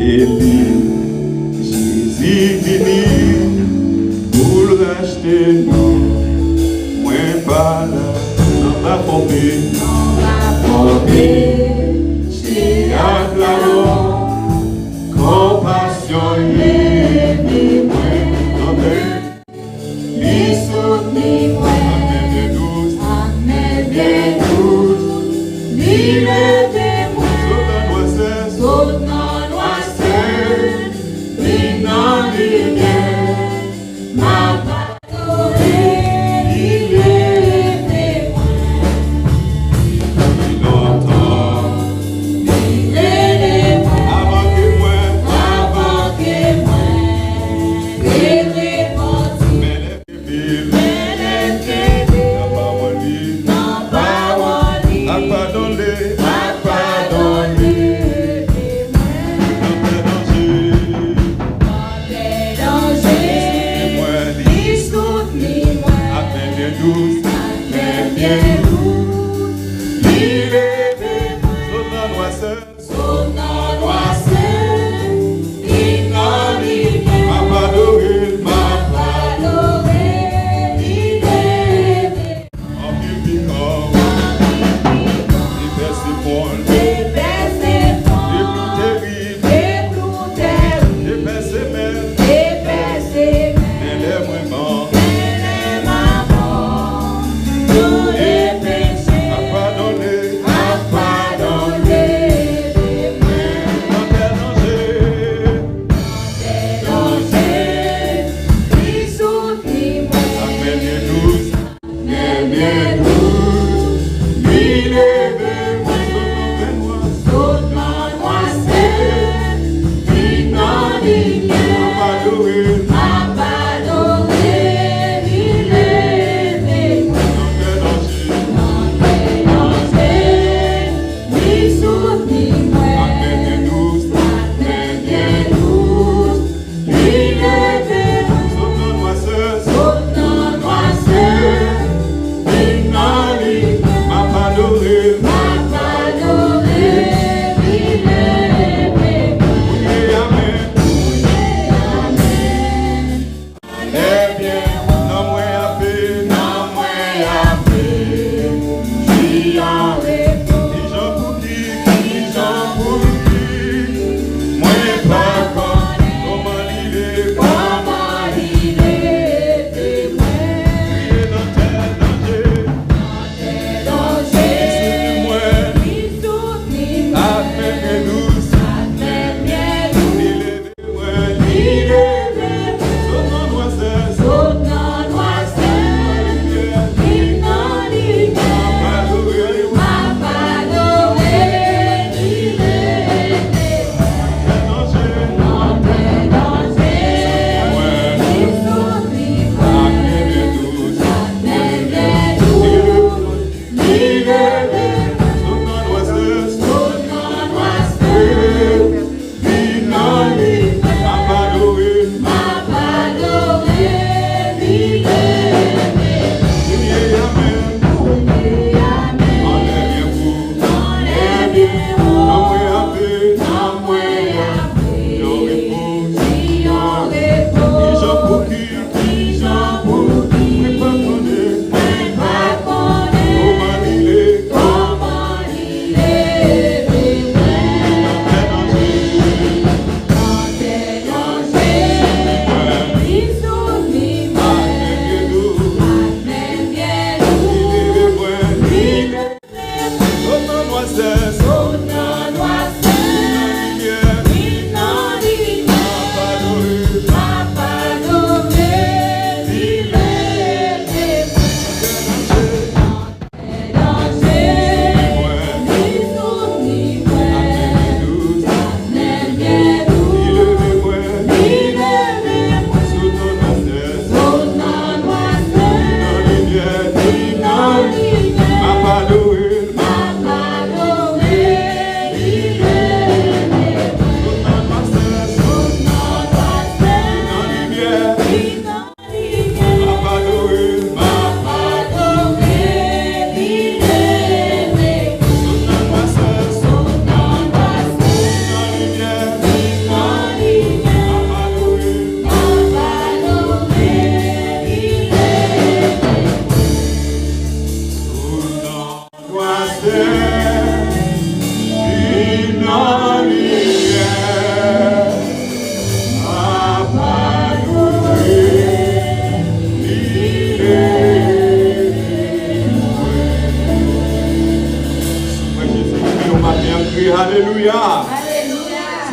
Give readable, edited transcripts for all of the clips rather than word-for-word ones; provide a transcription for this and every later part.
Jésus vini pour le racheter, non, moins pas là, dans la pompée, c'est acclamant, compassion, Ma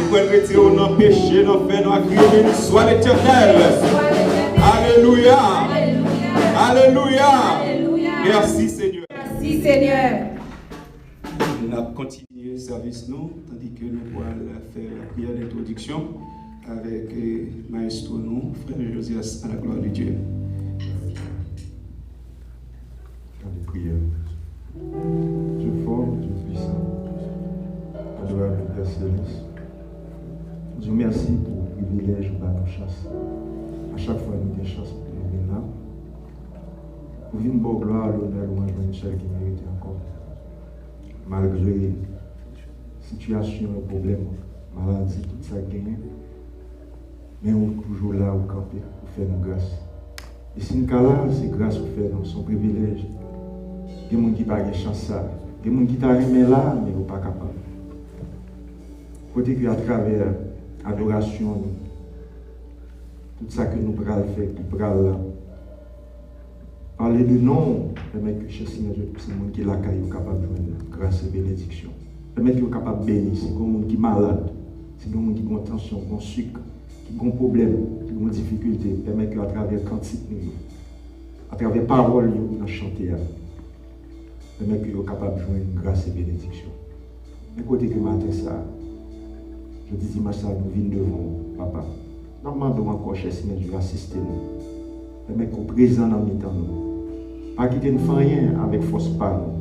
Nous pouvons retirer dans le péché, dans le fait, dans la crier, soit l'Éternel. Alléluia. Alléluia. Merci Seigneur. Merci Seigneur. On a continué le service nous, tandis que nous allons faire la prière d'introduction avec Maestro nous, Frère Josias, à la gloire de Dieu. Les prières. Dieu fort, Dieu puissant, adorable Père Céleste. Dieu merci pour le privilège de nos chasses. À chaque fois, nous avons des chasses pour nous venir là. Pour venir bonne gloire, l'honneur, louange, Michel qui mérite encore. Malgré situation, problème, maladie, tout ça gagné. Mais on est toujours là au camper pour faire nos grâces. Et si nous sommes là, c'est grâce au fait, son privilège. Il y a des gens qui n'ont pas de chance. Il y a des gens qui sont là, mais ils ne sont pas capables. Côté qu'à travers l'adoration, tout ça que nous pouvons faire, qui pouvons là. Parler de nom, permettre que chez Seigneur Dieu, c'est le monde qui est là, qui est capable de joindre grâce et bénédiction. Permettre qu'il est capable de bénir, c'est le monde qui est malade, c'est le monde qui a tension, qui a sucre, qui a problème, qui a difficulté. Permettre qu'à travers cantique, à travers parole, nous chanter. Permettre qu'il est capable de joindre grâce et bénédiction. Mais côté que matin ça, je dis dimanche ça, nous venons devant papa. Nous demandons encore chez Seigneur Dieu assister nous. Permettre qu'on soit présent dans le temps nous. Pas quitter ne faire rien avec force pas nous.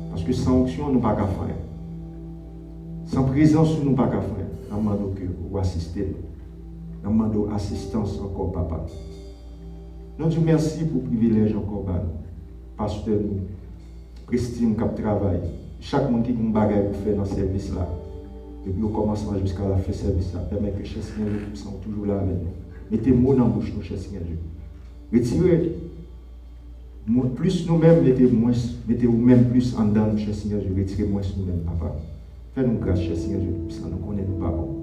Parce que sans onction, nous ne pouvons pas faire. Sans présence, nous ne pouvons pas faire. Nous demandons que vous assistez nous. Nous demandons assistance encore, papa. Nous disons merci pour le privilège encore, parce que nous prestons cap travail. Chaque monde qui a un bagage pour faire dans ce service-là, depuis le commencement jusqu'à la fin de service-là, permet que cher Seigneur Dieu soit toujours là avec nous. Mettez mots dans la bouche, nous, cher Seigneur Dieu. Retirez. Plus nous-mêmes, mettez vous-même plus en dedans, cher Seigneur Dieu. Retirez moins nous-mêmes, papa. Faites-nous grâce, cher Seigneur Dieu, parce que nous connaissons nos parents.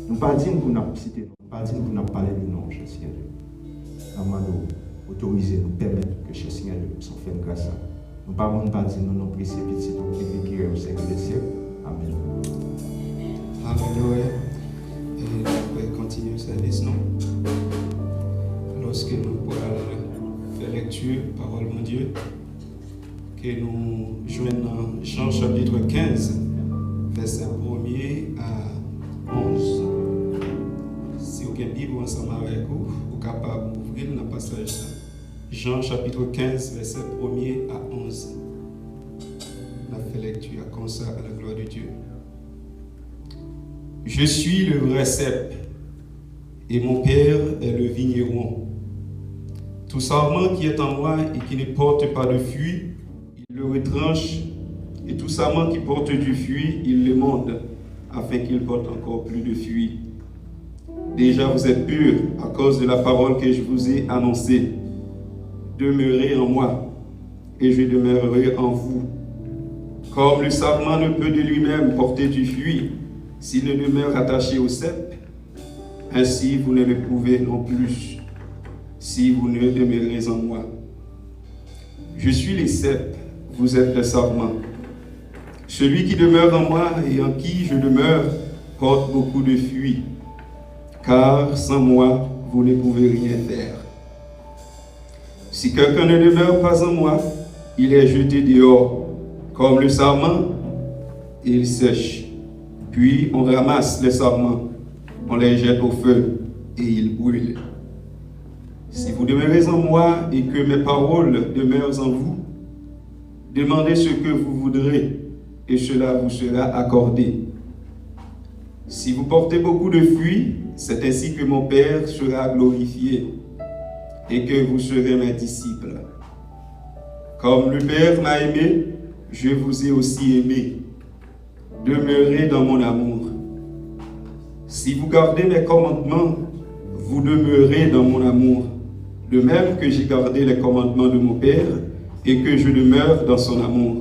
Nous ne pas dire pour nous citer, nous ne pas dire pour nous parler de nous, cher Seigneur Dieu. Nous autoriser, nous permettre que cher Seigneur Dieu puisse faire grâce. Nous ne pouvons pas dire nous, nous précipiter, nous qui est au siècle des siècles. Amen. Alléluia. Et nous pouvons continuer le service, non? Lorsque nous pourrons faire lecture, parole de Dieu, que nous joignons Jean chapitre 15, verset 1er à 11. Si vous avez une Bible ensemble avec vous, vous êtes capable d'ouvrir le passage. Jean chapitre 15, verset 1er à 11. On a fait lecture comme ça à la gloire de Dieu. Je suis le vrai cep, et mon Père est le vigneron. Tout sarment qui est en moi et qui ne porte pas de fruit, il le retranche, et tout sarment qui porte du fruit, il le monde, afin qu'il porte encore plus de fruits. Déjà vous êtes purs à cause de la parole que je vous ai annoncée. Demeurez en moi, et je demeurerai en vous. Comme le sarment ne peut de lui-même porter du fruit, s'il ne demeure attaché au cep, ainsi vous ne le pouvez non plus, si vous ne demeurez en moi. Je suis les cep, vous êtes les sarments. Celui qui demeure en moi et en qui je demeure porte beaucoup de fruits, car sans moi, vous ne pouvez rien faire. Si quelqu'un ne demeure pas en moi, il est jeté dehors, comme le sarment, et il sèche. Puis on ramasse les sarments, on les jette au feu, et ils brûlent. Si vous demeurez en moi et que mes paroles demeurent en vous, demandez ce que vous voudrez, et cela vous sera accordé. Si vous portez beaucoup de fruits, c'est ainsi que mon Père sera glorifié, et que vous serez mes disciples. Comme le Père m'a aimé, je vous ai aussi aimé. Demeurez dans mon amour. Si vous gardez mes commandements, vous demeurez dans mon amour, de même que j'ai gardé les commandements de mon Père et que je demeure dans son amour.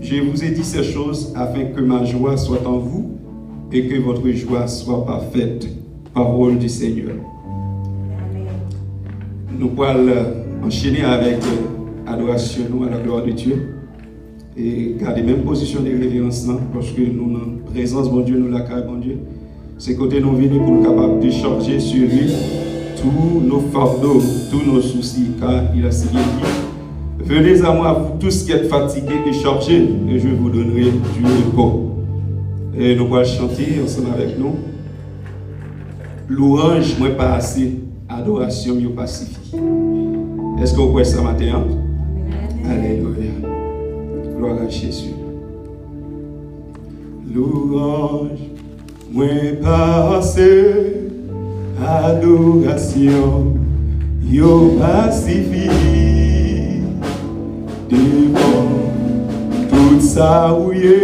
Je vous ai dit ces choses afin que ma joie soit en vous et que votre joie soit parfaite. Parole du Seigneur. Nous allons enchaîner avec adoration à la gloire de Dieu. Et garder même position de révérence parce que nous, en présence, bon Dieu, nous l'accueillons, bon Dieu. C'est côté nous venir pour nous capables de charger sur lui tous nos fardeaux, tous nos soucis, car il a si bien dit, venez à moi, vous tous qui êtes fatigués et chargés, et je vous donnerai du repos. Et nous allons chanter ensemble avec nous. Louange, moi pas assez, adoration, moi pas suffit. Est-ce que vous croyez ça matin? Alléluia. Gloire à Jésus. Louange, moi pas assez, adoration, yo pas suffit. Devant tout ça ouillé,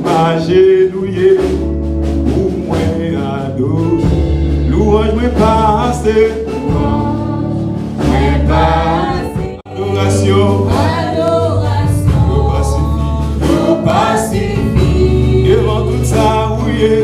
m'agenouillé, pour moi ado. Louange, moi pas assez, adoration, yo pas suffit. Devant tout ça ouillé,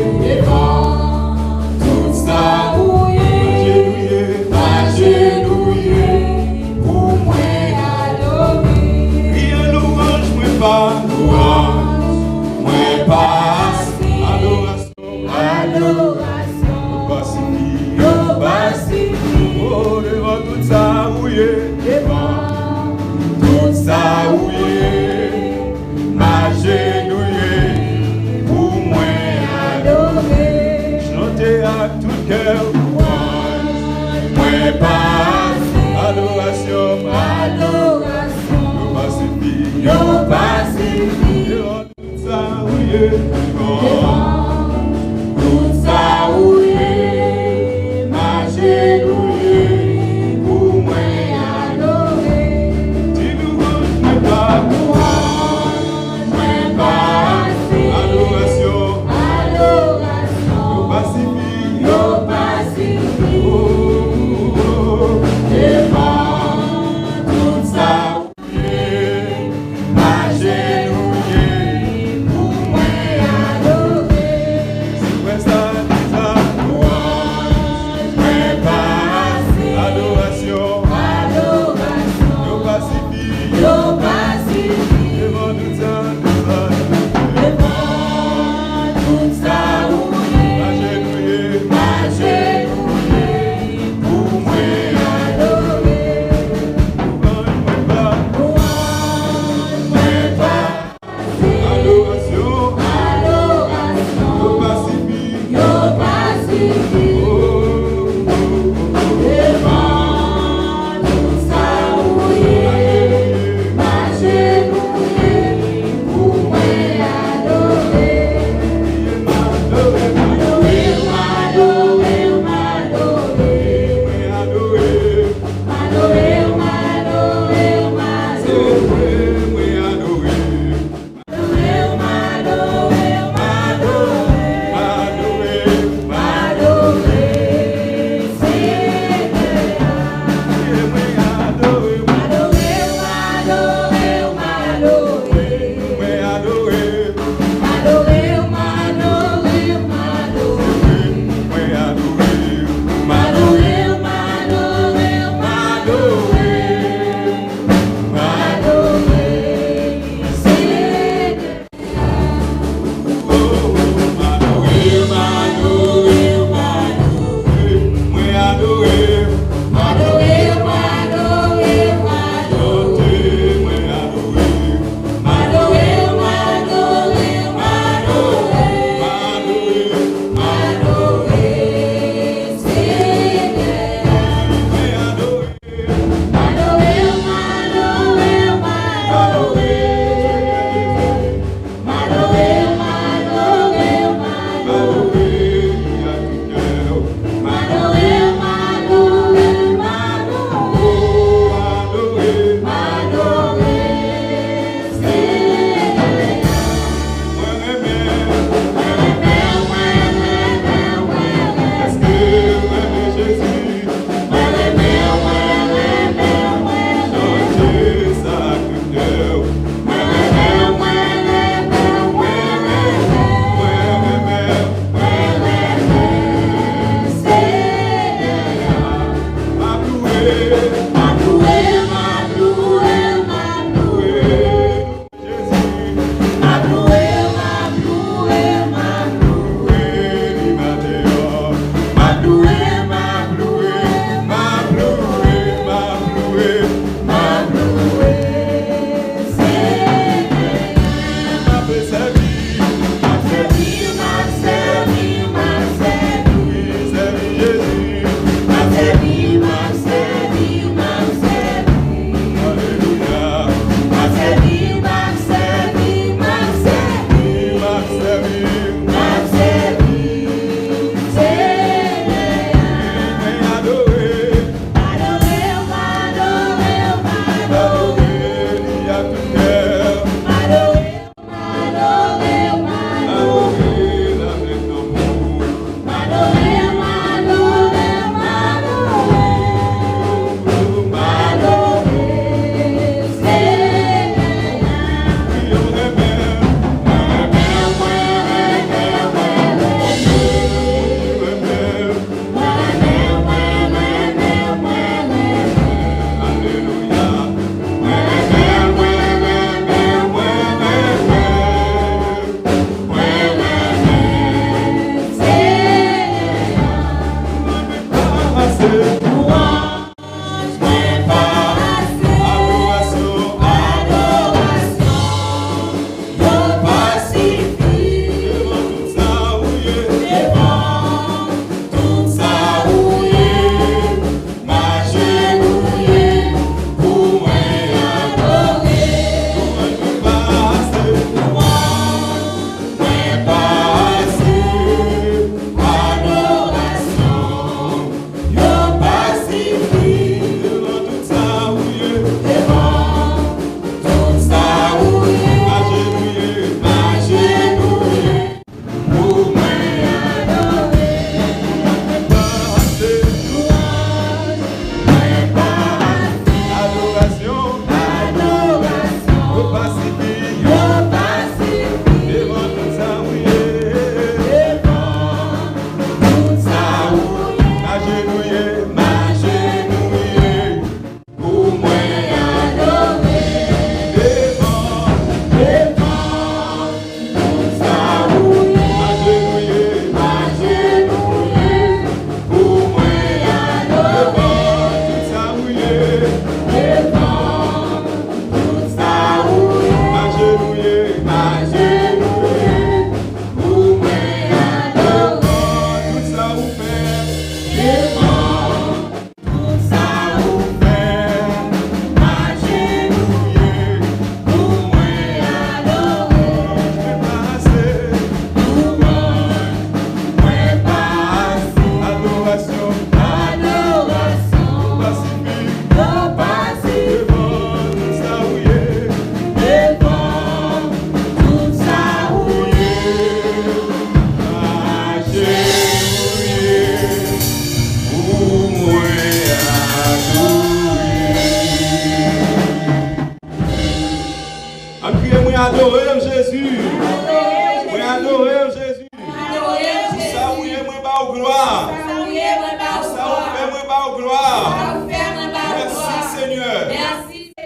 par gloire. Merci Seigneur.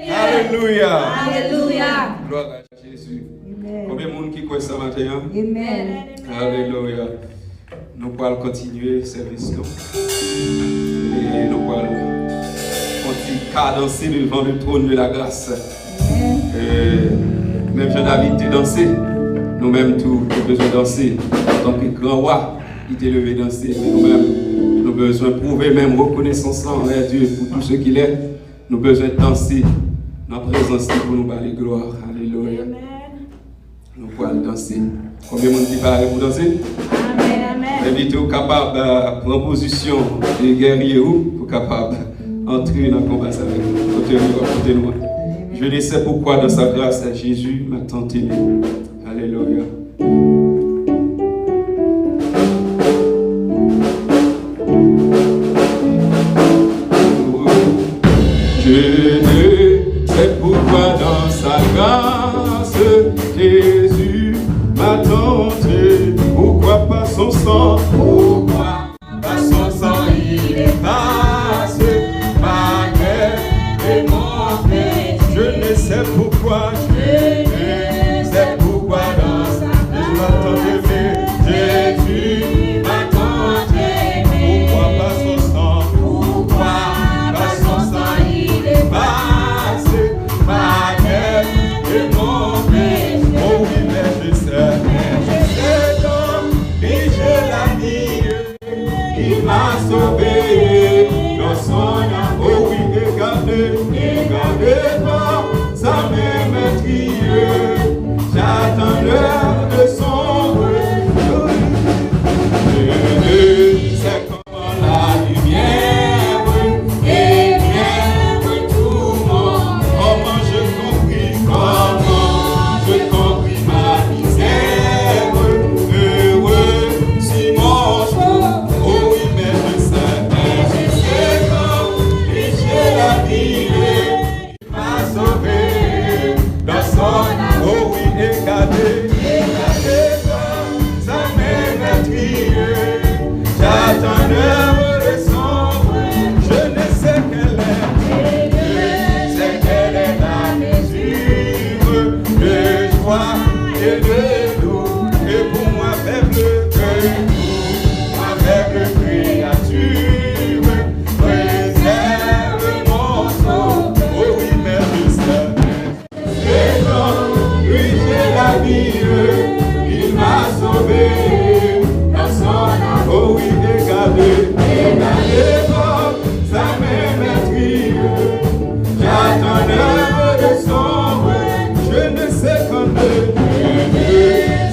Alléluia. Alléluia. Gloire à Jésus. Amen. Combien de monde qui croit ça matin? Amen. Alléluia. Nous allons continuer le service. Et nous allons continuer cadencer devant le trône de la grâce. Même Jean-David était dansé. Nous-mêmes, tous, nous avons besoin de danser. En tant que grand roi, il était levé danser. Mais nous-mêmes, nous avons besoin de prouver même reconnaissance envers Dieu pour tout ce qu'il est. Nous avons besoin de danser dans la présence pour nous parler gloire. Alléluia. Nous pouvons danser. Combien de monde qui parle pour danser? Invitez-vous capable de prendre position de guerrier pour capable d'entrer dans le combat avec nous. Côté-nous. Je ne sais pourquoi dans sa grâce Jésus m'a tant aimé. Alléluia. Je ne sais pourquoi dans sa grâce Jésus m'a tant aimé. Pourquoi pas son sang? Pourquoi pas son sang? Il efface ma guerre et mon péché. Je ne sais pourquoi. Je ne sais pourquoi dans sa grâce Jésus m'a tant aimé. Pourquoi pas son sang? Pourquoi pas son sang? Il efface ma guerre et mon péché. Oh oui, mais je sais. Il m'a sauvé dans son amour, oui, regardez pas sa main meurtrière. J'attends l'heure de son retour. C'est comment la lumière éclaire tout le monde. Comment je compris ma misère. Heureux si mon jour. Oh oui, regardez sa main meurtrière. J'attends l'heure de son. Je ne sais quelle est. C'est qu'elle est la mesure de joie et de doux. Et pour moi faible créature, préserve mon sang. Oh oui, mais je sais. La vie, il m'a sauvé dans son amour. Oh oui, regardez pas sa main meurtrière. J'attends l'heure de son. Je ne sais quand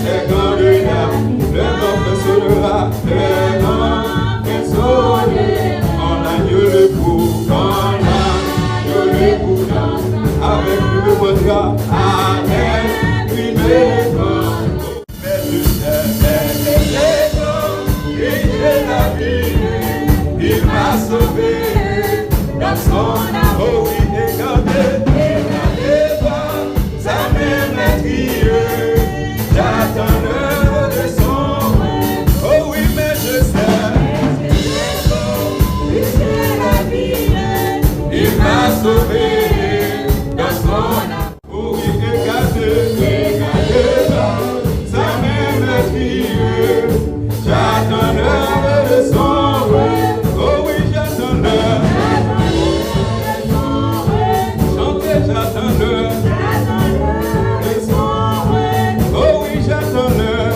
c'est quand le vent sonnera, le vent sonnera. On agneau le coup, on agneau le coup, avec le monde il m'a sauvé dans son amour. Oh oui, regardez pas sa main meurtrière. J'attends l'heure de son. Oh oui, mais je sais. Il m'a sauvé dans son amour. Oh oui, regardez pas sa main meurtrière. J'attends l'heure de son. Oh oui, j'attends l'heure. Chantez, j'attends l'heure. Oh oui, j'attends l'heure.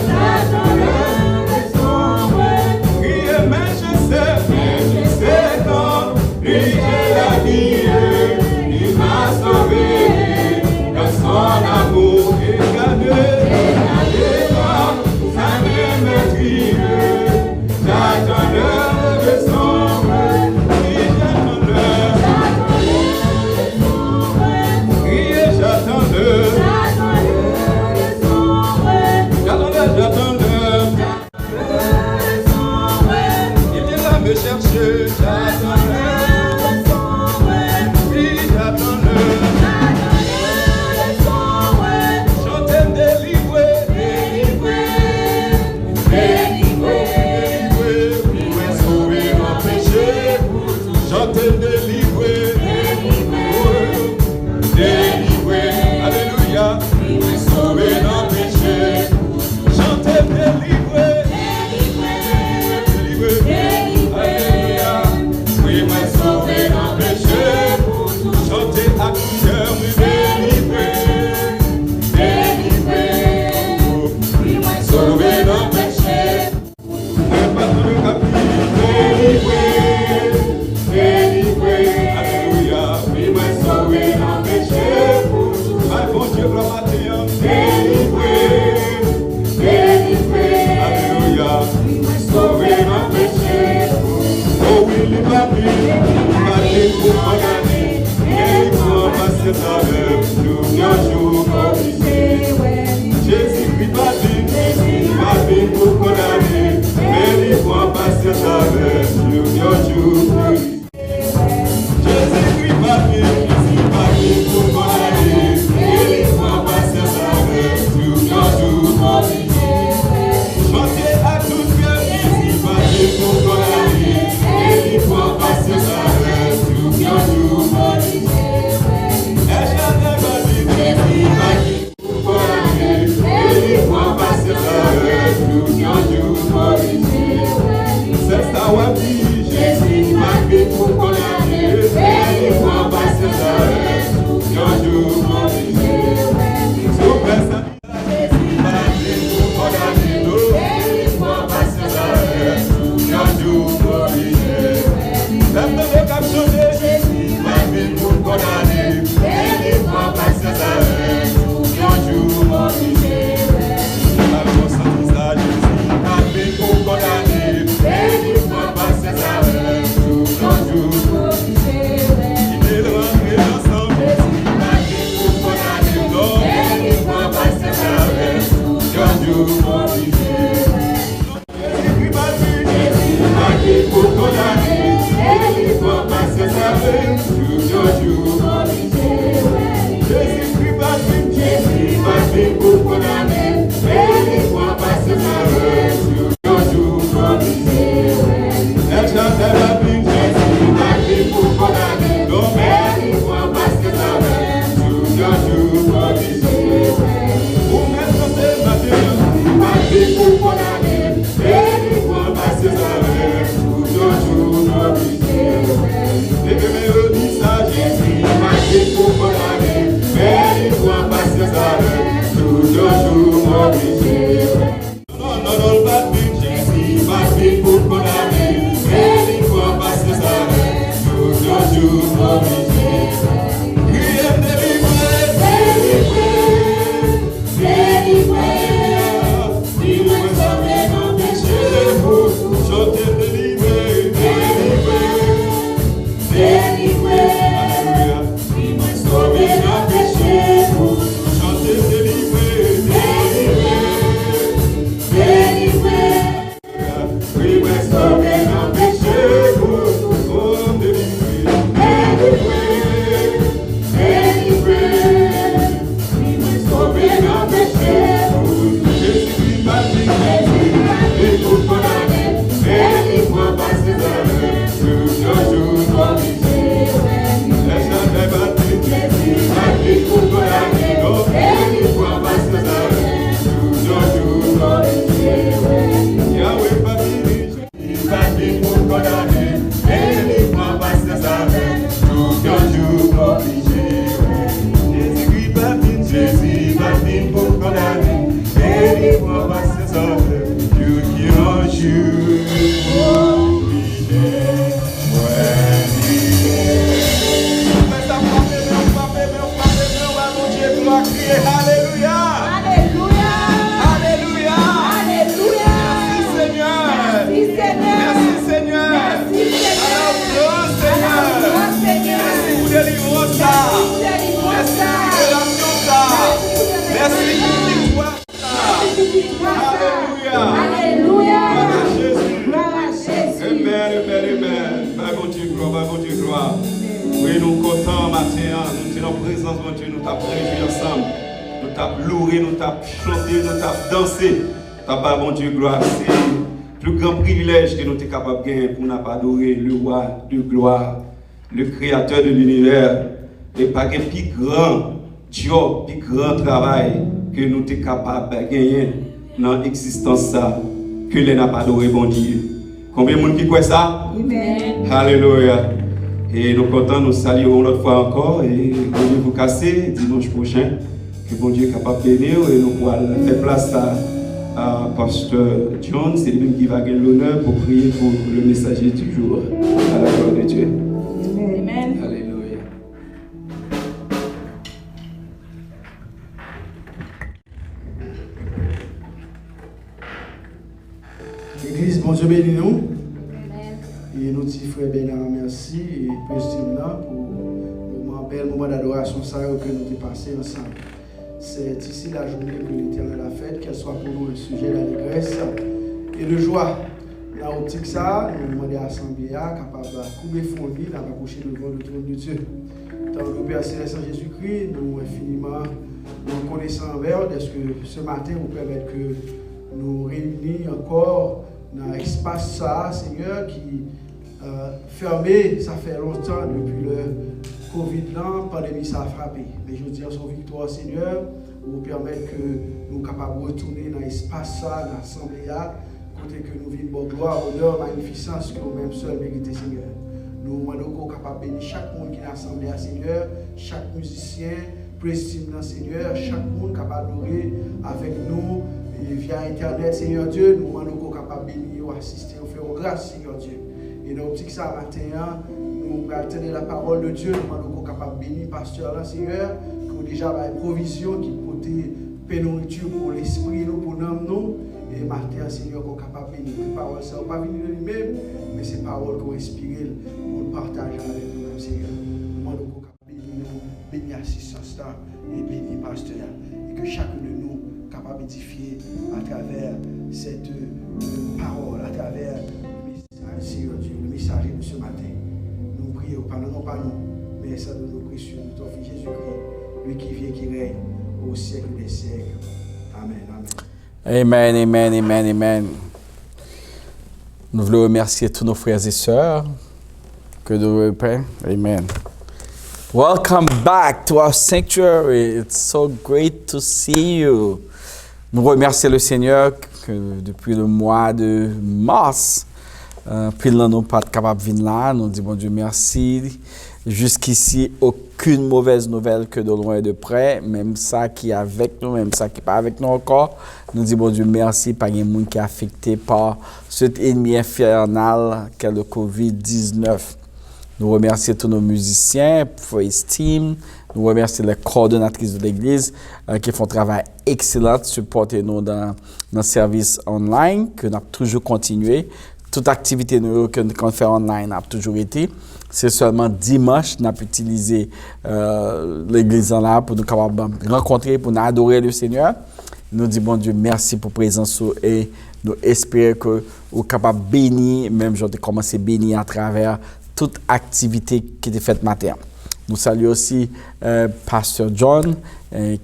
Priez, mais je sais quand j'ai la vie. Il m'a sauvé dans son amour. Regardez pas sa main meurtrière. J'attends l'heure de son. Oui, j'attends l'heure. Oui, j'attends l'heure. J'attends l'heure. Il est là me chercher. J'attends l'heure. Oui, j'attends l'heure. Chantez, délivré. Sauver mon péché pour toujours. Jésus m'a fait pour condamner, et il prend pas ses arrêts, un jour obligé. Jésus m'a fait pour condamner, et il prend pas ses arrêts, un jour obligé. Jésus m'a fait pour condamner, et il prend pas ses arrêts, un jour obligé. Pour condamner, et il prend pas ses arrêts, un jour obligé. Il est rentré ensemble, Jésus m'a fait pour condamner, et il prend pas ses arrêts, un jour obligé. Jésus m'a fait pour condamner, et il prend pas ses arrêts, un jour obligé. Jésus m'a fait pour condamner, et il prend pas ses arrêts. Pour n'a pas adorer le roi de gloire, le créateur de l'univers, et pas un plus grand job, plus grand travail que nous sommes capables de gagner dans l'existence que les n'a pas adoré bon Dieu. Combien de monde qui croit ça? Amen. Alléluia. Et nous comptons, nous saluons une autre fois encore et rendez-vous cassé dimanche prochain. Que bon Dieu est capable de bénir et nous pourrons faire place à Pasteur John, c'est lui-même qui va gagner l'honneur pour prier pour le messager du jour. À la gloire de Dieu. Amen. Alléluia. L'église, bon Dieu bénis nous. Et nos petits frères Bénin, merci. Et président là pour un bel moment d'adoration que nous avons passé ensemble. C'est ici la journée que l'Éternel a faite, qu'elle soit pour nous le sujet d'allégresse et de joie. Dans l'optique ça, nous demandons à l'Assemblée capable de couper fondé, d'approcher devant le trône de Dieu. Tant que Père Céleste en Jésus-Christ, nous infiniment nous connaissons envers, est-ce que ce matin vous permettre que nous réunissions encore dans l'espace ça, Seigneur, qui fermé, ça fait longtemps depuis le Covid là, la pandémie ça a frappé. Mais je veux dire, son victoire, Seigneur, vous permettre que nous soyons capables de retourner dans l'espace ça, dans l'Assemblée, côté que nous vivons, gloire, honneur, magnificence, que nous-mêmes seuls méritons, Seigneur. Nous demandons capable de bénir chaque monde qui est assemblé à Seigneur, chaque musicien, président Seigneur, chaque monde capable d'adorer avec nous et via Internet, Seigneur Dieu. Nous demandons capable de bénir, assister, faire grâce, Seigneur Dieu. Et dans l'optique ça matin, nous allons tenir la parole de Dieu. Nous demandons capable de bénir pasteur là, Seigneur, qui déjà la provision qui peut pénourriture pour l'esprit, nous, pour nous. Et matin, Seigneur, qu'on est capable de bénir. Les paroles, ça ne va pas venir de lui-même, mais c'est paroles qu'on inspire pour partager avec nous-mêmes, Seigneur. Nous demandons qu'on est capable de bénir, bénir l'assistance et bénir le pasteur. Et que chacun de nous est capable d'édifier à travers cette parole, à travers le message, Seigneur Dieu, le messager de ce matin. Nous prions, pardonnons pas nous, mais ça de nos précieux, notre Fils Jésus-Christ, lui qui vient, qui règne au siècle des siècles. Amen, amen. Amen, amen, amen, amen. Nous voulons remercier tous nos frères et sœurs. Que Dieu vous paie. Amen. Welcome back to our sanctuary. It's so great to see you. Nous remercions le Seigneur que depuis le mois de mars, puis là, nous pas capable de venir là. Nous disons, bon Dieu, merci. Jusqu'ici, aucune mauvaise nouvelle que de loin et de près. Même ça qui est avec nous, même ça qui n'est pas avec nous encore. Nous disons, bon Dieu, merci. Pas de monde qui est affecté par cet ennemi infernal qu'est le COVID-19. Nous remercions tous nos musiciens pour Team. Nous remercions les coordonnatrices de l'Église qui font un travail excellent de supporter nous dans le service online, que nous avons toujours continué. Toute activité que nous faisons online a toujours été. C'est seulement dimanche qu'on a utilisé l'église en là pour nous rencontrer, pour nous adorer le Seigneur. Nous disons, bon Dieu, merci pour la présence et nous espérons que vous êtes capables de bénir, même si vous avez commencé à bénir à travers toute activité qui était faite matin. Nous saluons aussi Pasteur John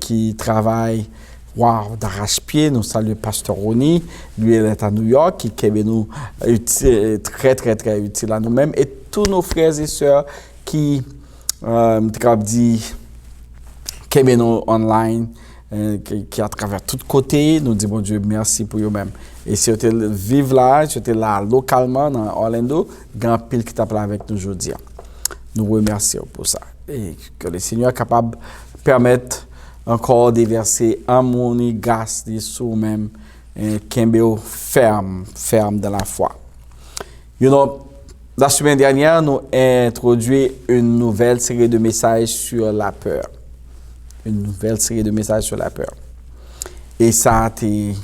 qui travaille d'arrache-pied. Nous saluons Pasteur Ronnie, lui il est à New York, qui est nous très très très utile à nous-mêmes, et tous nos frères et sœurs qui qui nous online, qui à travers tous côtés. Nous disons bon Dieu merci pour eux-mêmes. Et si vous vivez là, si vous êtes là localement dans Orlando, grand pile qui t'appelle avec nous aujourd'hui. Nous remercions pour ça. Et que le Seigneur est capable de permettre encore de verser harmonie, grâce sur nous-mêmes, et Kembeo ferme dans la foi. You know, la semaine dernière, nous avons introduit une nouvelle série de messages sur la peur. Une nouvelle série de messages sur la peur. Et ça a été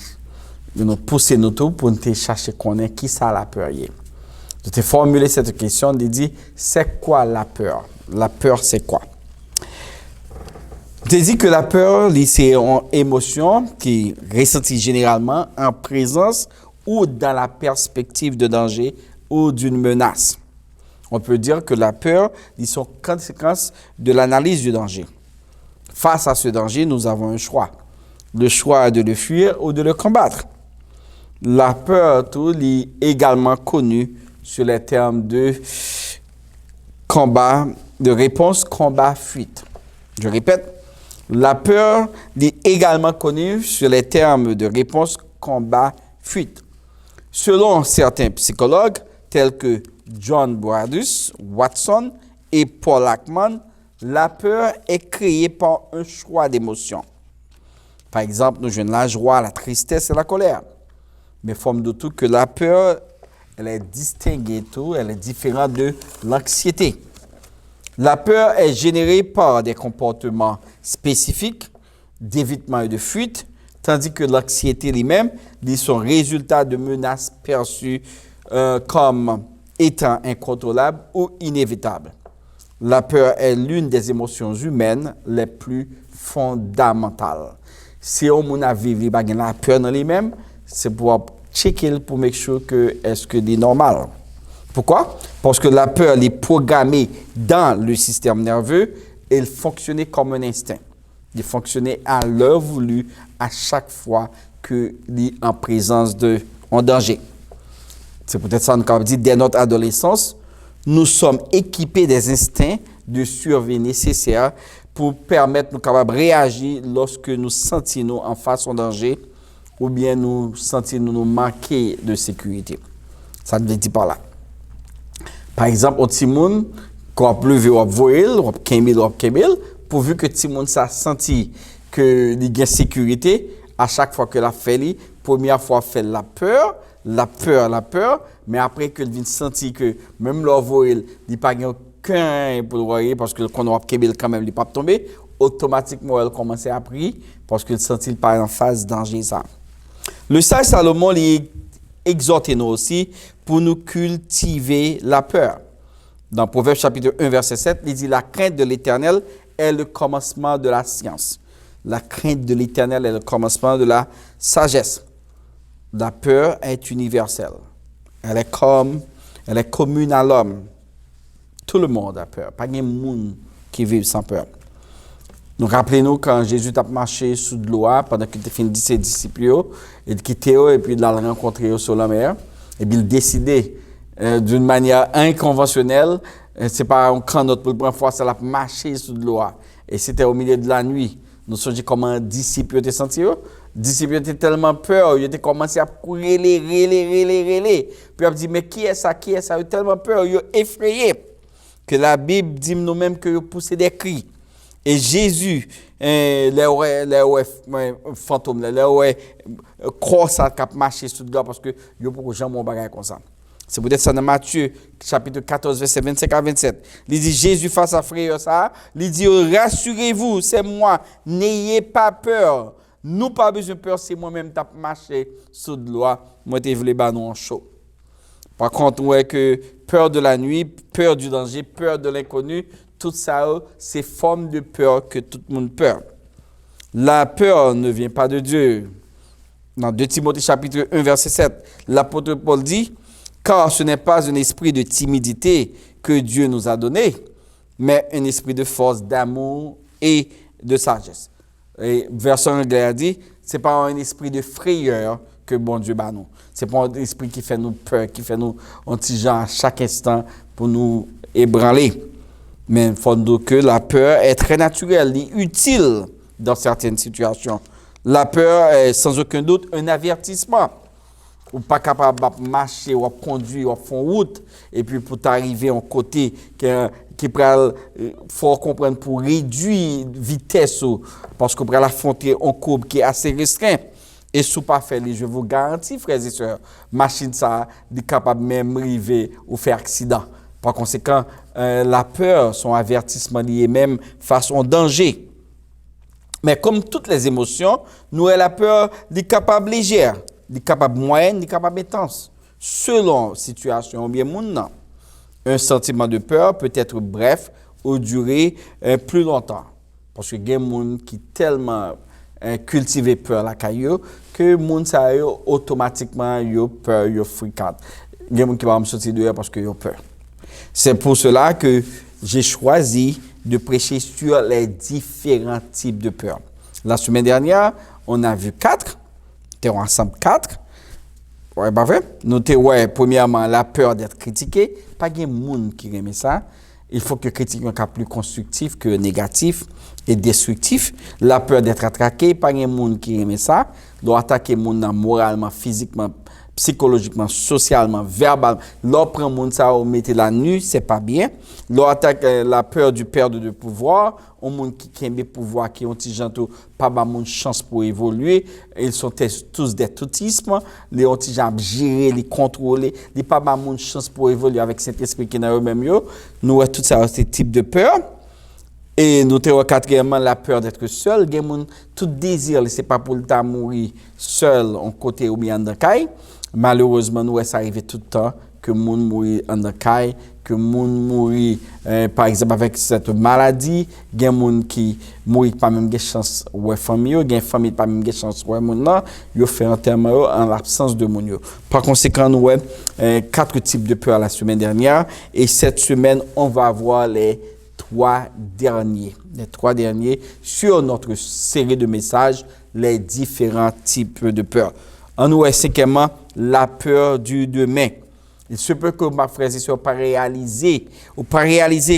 poussé nous tous pour nous chercher connaître qui ça la peur est. Je t'ai formulé cette question, de dire, c'est quoi la peur? La peur, c'est quoi? Je dis que la peur, c'est une émotion qui est ressentie généralement en présence ou dans la perspective de danger ou d'une menace. On peut dire que la peur, c'est une conséquence de l'analyse du danger. Face à ce danger, nous avons un choix. Le choix de le fuir ou de le combattre. La peur, tout, est également connue sur les termes de combat, de réponse, combat, fuite. Je répète. La peur est également connue sur les termes de réponse, combat, fuite. Selon certains psychologues, tels que John Boadus, Watson et Paul Ackman, la peur est créée par un choix d'émotions. Par exemple, nous jouons la joie, la tristesse et la colère. Mais forme de tout que la peur, elle est distinguée, elle est différente de l'anxiété. La peur est générée par des comportements spécifiques d'évitement et de fuite, tandis que l'anxiété elle-même est son résultat de menaces perçues comme étant incontrôlables ou inévitables. La peur est l'une des émotions humaines les plus fondamentales. Si on a vécu la peur dans lui-même, c'est pour checker pour make sure que est-ce que c'est normal. Pourquoi? Parce que la peur est programmée dans le système nerveux et elle fonctionnait comme un instinct. Il fonctionnait à l'heure voulue à chaque fois qu'il est en présence d'un danger. C'est peut-être ça qu'on dit dès notre adolescence, nous sommes équipés des instincts de survie nécessaires pour permettre nous capables de réagir lorsque nous sentons en face au danger ou bien nous sentir nous manquer de sécurité. Ça veut dire par là. Par exemple, au Timoun, quand on pleuve, on voile, on kembil, pourvu que Timoun ça senti que il y a sécurité, à chaque fois que la fait, première fois fait la peur, mais après que il senti que même leur voile, il pas aucun pour voir parce que quand on a kembil quand même, il pas tomber, automatiquement elle commence à prier parce qu'il sentit pas en phase danger ça. Le sage Salomon il exhorte nous aussi pour nous cultiver la peur. Dans Proverbe chapitre 1 verset 7, il dit la crainte de l'Éternel est le commencement de la science. La crainte de l'Éternel est le commencement de la sagesse. La peur est universelle. Elle est commune à l'homme. Tout le monde a peur. Pas de monde qui vit sans peur. Donc, rappelez-nous quand Jésus a marché sous de l'eau pendant qu'il a fini ses disciples, il quittait et puis il l'a rencontré sur la mer. Et puis il décidait d'une manière inconventionnelle, c'est pas un camp notre pour prendre force, elle a marché sous de l'eau. Et c'était au milieu de la nuit. Nous sommes comment un disciple était senti. Disciple était tellement peur, il était commencé à courir, les. Puis il a dit, mais qui est ça? Il a tellement peur, il est effrayé. Que la Bible dit nous-mêmes que il poussait des cris. Et Jésus, les fantômes, les croix ça qui a marché sous le gars parce que il y a beaucoup de gens qui ont bagage comme ça. C'est peut-être ça dans Matthieu, chapitre 14, verset 25 à 27. Il dit Jésus face à frère ça, il dit rassurez-vous, c'est moi, n'ayez pas peur. Nous pas besoin de peur, c'est moi-même qui ai marché sous de l'eau, moi je voulais battre en chaud. Par contre, ouais que peur de la nuit, peur du danger, peur de l'inconnu, tout ça, c'est forme de peur que tout le monde peur. La peur ne vient pas de Dieu. Dans 2 Timothée chapitre 1 verset 7, l'apôtre Paul dit « Car ce n'est pas un esprit de timidité que Dieu nous a donné, mais un esprit de force, d'amour et de sagesse. » Et version anglais a dit « Ce n'est pas un esprit de frayeur que bon Dieu bat nous. Ce n'est pas un esprit qui fait nous peur, qui fait nous anti-gens à chaque instant pour nous ébranler. » Mais il faut dire que la peur est très naturelle et utile dans certaines situations. La peur est sans aucun doute un avertissement. Ou pas capable de marcher ou de conduire ou de faire route et puis pour t'arriver en côté qui faut comprendre pour réduire vitesse parce que pour l'affronter en courbe qui est assez restreint. Et si vous pas fait, je vous garantis, frères et sœurs, machine ça est capable même d'arriver ou faire accident. Par conséquent, la peur, son avertissement lié même face au danger. Mais comme toutes les émotions, nous avons la peur des capables légères, des capables moyennes, des capables intenses. Selon la situation ou bien mon un sentiment de peur peut être bref ou durer plus longtemps. Parce que il y a des gens qui tellement cultivé peur la caillou que moun sa yo automatiquement yo peur yo fréquente. Il y a des gens qui vont me sortir dehors parce que yo peur. C'est pour cela que j'ai choisi de prêcher sur les différents types de peur. La semaine dernière, on a vu 4. Nous avons ensemble 4. Ouais, pas vrai? Nous avons, premièrement, la peur d'être critiqué. Pas de monde qui aime ça. Il faut que critique soit plus constructif que négatif et destructif. La peur d'être attaqué. Pas de monde qui aime ça. Doit attaquer le monde moralement, physiquement, psychologiquement, socialement, verbalement. L'on prend monde ça ou mettez la nuit, c'est pas bien. L'on attaque la peur du perdre de pouvoir. On monde qui aime pouvoir, qui ont petit gentil, pas ba monde chance pour évoluer. Ils sont tous des toutismes. Les ont petit gens gérer, les contrôler. Les pas ba monde chance pour évoluer avec cet esprit qui n'a eux-mêmes yo. Nous tout ça ces types de peur. Et nous avons quatrièmement la peur d'être seul. Tout désir, c'est pas pour le temps mourir seul en côté ou bien dans caille. Malheureusement, nous ça arrive tout le temps que moun mourir en caille, que moun mourir par exemple avec cette maladie, gen moun qui mourir pas même chance ouais famille, gen famille pas même chance ouais moun là, yo fait enterrement en l'absence de moun yo. Par conséquent, nous 4 types de peur la semaine dernière et cette semaine, on va voir les 3 derniers sur notre série de messages, les différents types de peur. En nous, cinquièmement, la peur du demain. Il se peut que ma frère et sœurs pas réaliser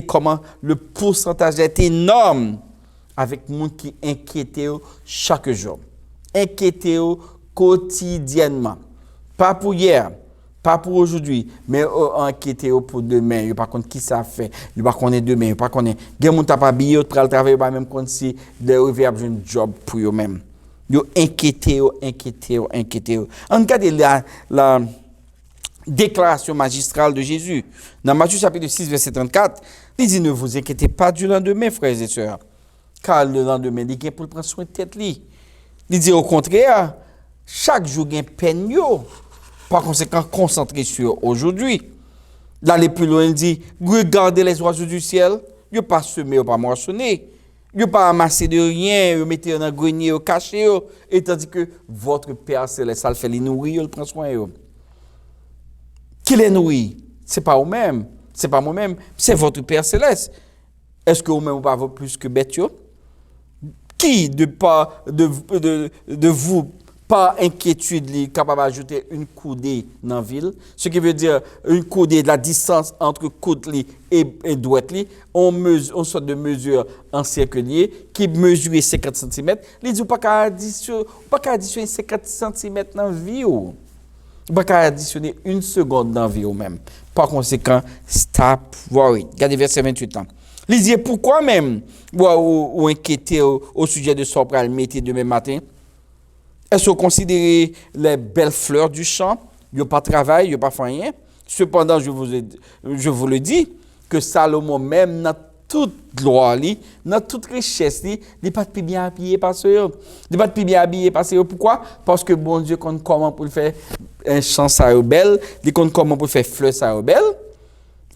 comment le pourcentage est énorme avec monde qui inquiète chaque jour. Inquiète quotidiennement. Pas pour hier, pas pour aujourd'hui, mais inquiéter pour demain. Yo pas contre qui ça fait, yo pas connaît demain, yo pas connaît. Gen moun t'a pas habillé, yo pral travailler pas même contre si de arriver à un job pour eux même. Yo inquiété. On regarde la déclaration magistrale de Jésus. Dans Matthieu chapitre 6 verset 34, il dit ne vous inquiétez pas du lendemain, frères et sœurs, car le lendemain il vient pour prendre soin de tête li. Il dit au contraire, chaque jour il y a peine yo. Par conséquent, concentrez sur aujourd'hui. Là, les plus loin, il dit, regardez les oiseaux du ciel, ils n'ont pas semé, ils n'ont pas moissonné, ils n'ont pas amassé de rien, ils mettez dans un grenier, ils caché, et tandis que votre Père céleste, ça le fait les nourrir, il prend soin d'eux. Qui les nourrit? Ce n'est pas vous-même, ce n'est pas moi-même, c'est votre Père céleste. Est-ce que vous-même, vous n'avez pas plus que bête? Qui de vous, par inquiétude, capable d'ajouter une coudée dans la ville, ce qui veut dire une coudée de la distance entre coude et douette, on sort de mesure en cerclier qui mesure 50 cm. Il dit pas qu'à additionner 50 cm dans la vie ou pas qu'à additionner une seconde dans la vie ou même. Par conséquent, stop worry. Regardez verset 28 ans. Il dit pourquoi même ou inquiéter au sujet de son pral mettre demain matin. Est-ce que vous considérez les belles fleurs du champ? Il n'y a pas de travail, il n'y a pas de rien. Cependant, je vous le dis, que Salomon, même dans toute gloire, dans toute richesse, il n'est pas plus bien habillé par eux. Il n'est pas plus bien habillé par eux. Pourquoi? Parce que bon Dieu compte comment pour faire un champ ça belle, il compte comment pour faire fleurs ça belle.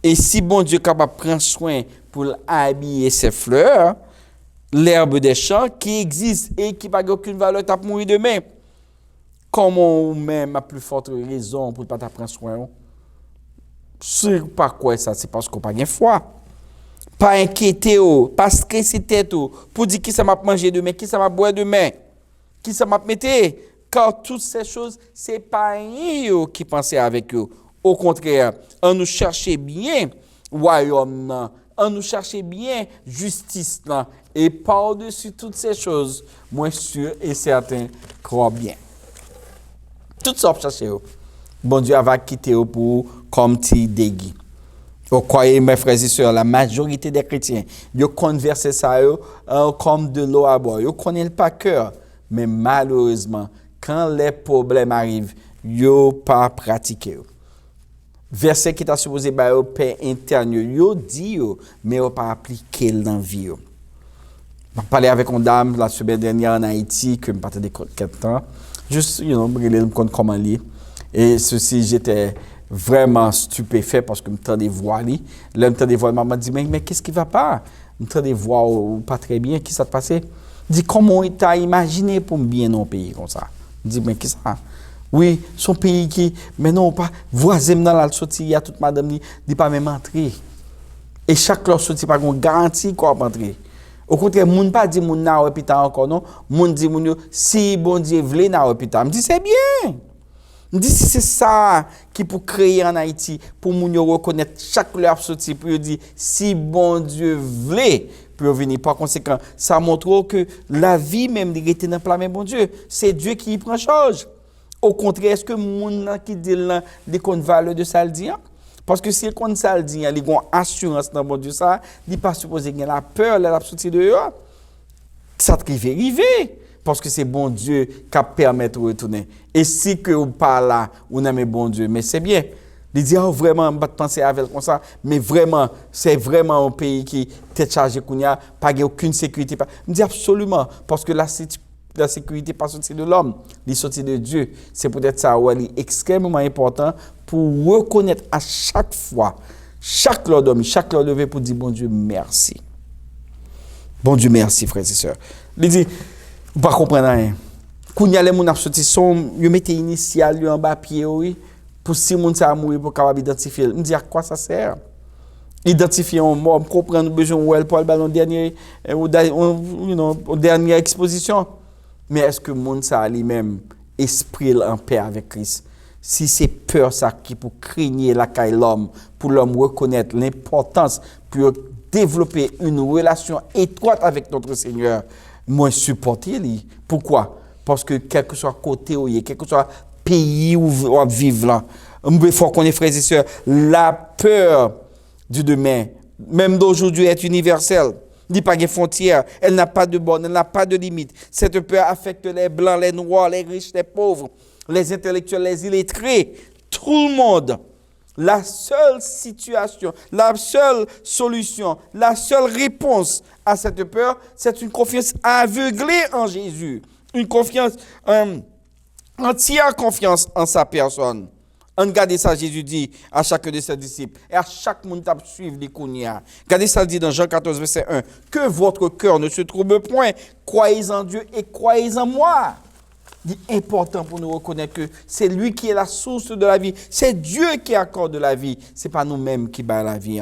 Et si bon Dieu est capable de prendre soin pour habiller ces fleurs, l'herbe des champs qui existe et qui n'a aucune valeur, tu vas mourir demain. Comment même a plus forte raison pour ne pas prendre soin? C'est pas quoi ça, c'est parce qu'on n'a pas de foi. Pas inquiéter, pas stresser tête, pour dire qui ça m'a mangé demain, qui ça m'a boire demain, qui ça m'a mettre. Car toutes ces choses, c'est pas eux qui pensaient avec eux. Au contraire, on nous cherchait bien royaume, on nous cherchait bien justice là. Et par-dessus toutes ces choses, moi sûr et certain, crois bien. Toutes sortes chercher. Bon Dieu va quitter pour comme ti dégui. Vous croyez, mes frères et sœurs, la majorité des chrétiens, ils conversent ça comme de l'eau à boire. Ils ne connaissent pas cœur. Mais malheureusement, quand les problèmes arrivent, ils n'ont pas pratiqué. Verset qui est supposé être paix interne, ils disent, mais ils n'ont pas appliqué dans la vie. Je parlais avec une dame la semaine dernière en Haïti, que je me partais de quelques temps. Juste, brûler le compte comment lire. Et ceci, j'étais vraiment stupéfait parce que je m'entendais voix. Là, je m'entendais voix. Maman dit, mais qu'est-ce qui ne va pas? Je m'entendais voix pas très bien. Qu'est-ce qui s'est passé? Je dis, comment tu as imaginé pour bien dans un pays comme ça? Je dis, mais qu'est-ce que ça? Oui, son pays qui, mais non, pas, voisin dans la sortie, il y a toute madame, dit pas même entrer. Et chaque leur sortie, pas une garantie qu'on va entrer. Au contraire, moun pas dit moun na hôpital encore non, moun dit moun yo si bon Dieu vle na hôpital. Me dit c'est bien. Me dit si c'est ça qui pour créer en Haïti pour moun yo reconnaître chaque leur sortie pour dire si bon Dieu vle pour venir. Par conséquent, ça montre que la vie même de rester dans la main bon Dieu, c'est Dieu qui y prend charge. Au contraire, est-ce que moun qui dit là des comptes valeur de ça le dit? Parce que si on ça le dit, il y a une assurance dans mon Dieu ça, il n'est pas supposé qu'il y ait la peur, la sortie de eux. Ça te arriver. Parce que c'est bon Dieu qui permet de retourner. Et si que vous parlez là, vous n'aimez bon Dieu, mais c'est bien. Il dit, oh, vraiment, on ne va pas penser avec comme ça, mais vraiment, c'est vraiment un pays qui est chargé, qui n'a pas aucune sécurité. Je dis absolument, parce que la sécurité pas sortie de l'homme, elle sortie de Dieu. C'est peut-être ça où elle est extrêmement important pour reconnaître à chaque fois, chaque lors dormi, chaque lors levé pour dire bon Dieu merci. Bon Dieu merci, frères et sœurs. Il dit, vous ne comprenez rien. Quand il y a les gens qui sorti, ils mettent initial en bas pied, oui, pour si les gens sont morts pour capable identifier. Il me dit à quoi ça sert? Identifier un mort, comprendre besoin où elle pour le dernier, dernière exposition. Mais est-ce que le monde ça lui-même esprit en paix avec Christ? Si c'est peur ça qui pour craigner la caille l'homme, pour l'homme reconnaître l'importance pour développer une relation étroite avec notre Seigneur, moi supporter lui. Pourquoi? Parce que quel que soit côté où il y a, quel que soit pays où on vit là, il faut qu'on ait, frères et sœurs, la peur du demain, même d'aujourd'hui, est universelle. Il n'y a pas de frontières, elle n'a pas de bornes, elle n'a pas de limites. Cette peur affecte les blancs, les noirs, les riches, les pauvres, les intellectuels, les illettrés, tout le monde. La seule situation, la seule solution, la seule réponse à cette peur, c'est une confiance aveuglée en Jésus. Une confiance, entière confiance en sa personne. Regardez ça, Jésus dit à chacun de ses disciples et à chaque monde qui suivre les Kounia. Regardez ça, dit dans Jean 14, verset 1. Que votre cœur ne se trouble point. Croyez en Dieu et croyez en moi. C'est important pour nous reconnaître que c'est lui qui est la source de la vie. C'est Dieu qui accorde la vie. Ce n'est pas nous-mêmes qui bat la vie.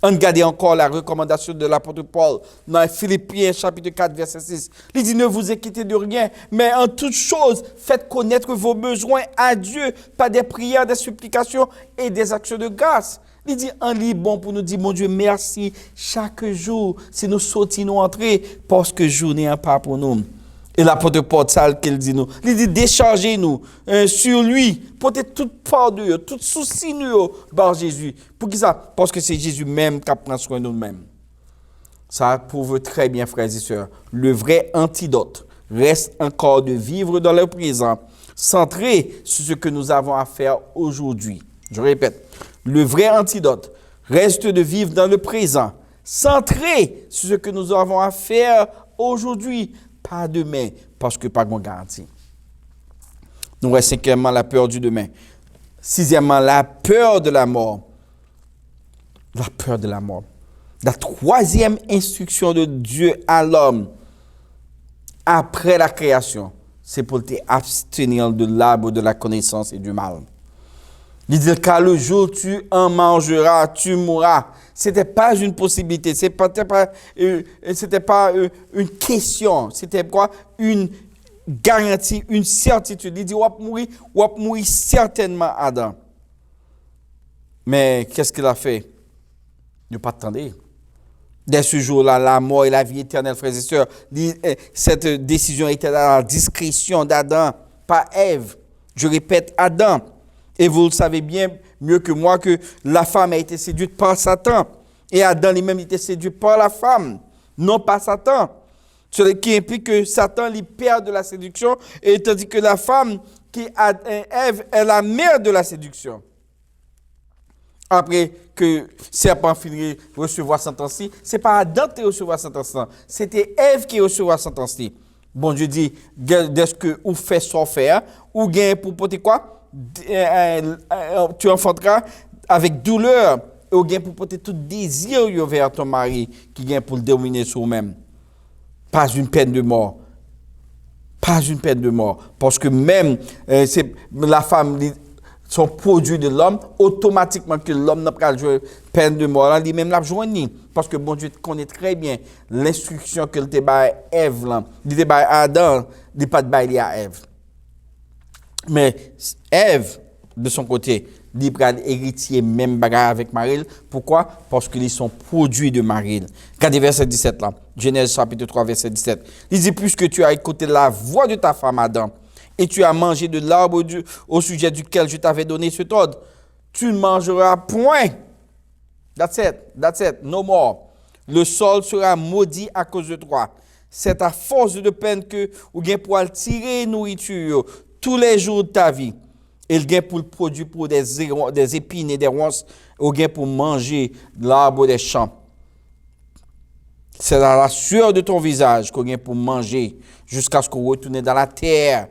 Regardez encore la recommandation de l'apôtre Paul dans Philippiens chapitre 4 verset 6. Il dit ne vous inquiétez de rien, mais en toute chose, faites connaître vos besoins à Dieu par des prières, des supplications et des actions de grâce. Il dit en lit bon pour nous dire mon Dieu merci chaque jour si nous sortons nous entrer parce que jour n'est pas pour nous. Et l'apôtre Paul, ça qu'il dit nous. Il dit déchargez-nous sur lui, portez toute fardeau, tout souci nous par Jésus. Pour qui ça? Parce que c'est Jésus même qui prend soin de nous-mêmes. Ça prouve très bien, frères et sœurs. Le vrai antidote reste encore de vivre dans le présent, centré sur ce que nous avons à faire aujourd'hui. Je répète, le vrai antidote reste de vivre dans le présent, centré sur ce que nous avons à faire aujourd'hui. Pas demain, parce que pas de garantie. Nous, cinquièmement, la peur du demain. Sixièmement, la peur de la mort. La peur de la mort. La troisième instruction de Dieu à l'homme, après la création, c'est pour te abstenir de l'arbre de la connaissance et du mal. Il dit, car le jour où tu en mangeras, tu mourras. Ce n'était pas une possibilité, c'était pas une question, c'était quoi? Une garantie, une certitude. Il dit, on va mourir certainement Adam. Mais qu'est-ce qu'il a fait? Il n'a pas attendu. Dès ce jour-là, la mort et la vie éternelle, frères et sœurs, cette décision était à la discrétion d'Adam, pas Ève. Je répète, Adam. Et vous le savez bien mieux que moi que la femme a été séduite par Satan. Et Adam lui-même était séduit par la femme, non pas Satan. Ce qui implique que Satan lui perd de la séduction, et tandis que la femme, qui a Ève, est la mère de la séduction. Après que serpent finit recevoir sentence, ce n'est pas Adam qui recevoir sentence, c'était Ève qui recevoir sentence. Bon Dieu dit, dès que vous faites sans faire, ou gain pour porter quoi? Tu enfanteras avec douleur et au gain pour porter tout désir vers ton mari qui gagne pour le dominer sur lui-même. Pas une peine de mort. Pas une peine de mort. Parce que même c'est la femme, son produit de l'homme, automatiquement que l'homme n'a pas joué peine de mort, il même l'a joigné. Parce que bon Dieu connaît très bien l'instruction que le débat Ève, le débat Adam, il pas de bail à Ève. Mais Ève, de son côté, libre héritier même bagarre avec Marie. Pourquoi? Parce qu'ils sont produits de Marie. Regardez verset 17 là. Genèse chapitre 3, verset 17. Il dit, puisque tu as écouté la voix de ta femme Adam, et tu as mangé de l'arbre au sujet duquel je t'avais donné cet ordre, tu ne mangeras point. That's it. No more. Le sol sera maudit à cause de toi. C'est à force de peine que ou bien pour tirer nourriture tous les jours de ta vie. Et le gain pour le produit pour des épines et des ronces, au gain pour manger l'arbre des champs. C'est dans la sueur de ton visage qu'on gain pour manger jusqu'à ce qu'on retourne dans la terre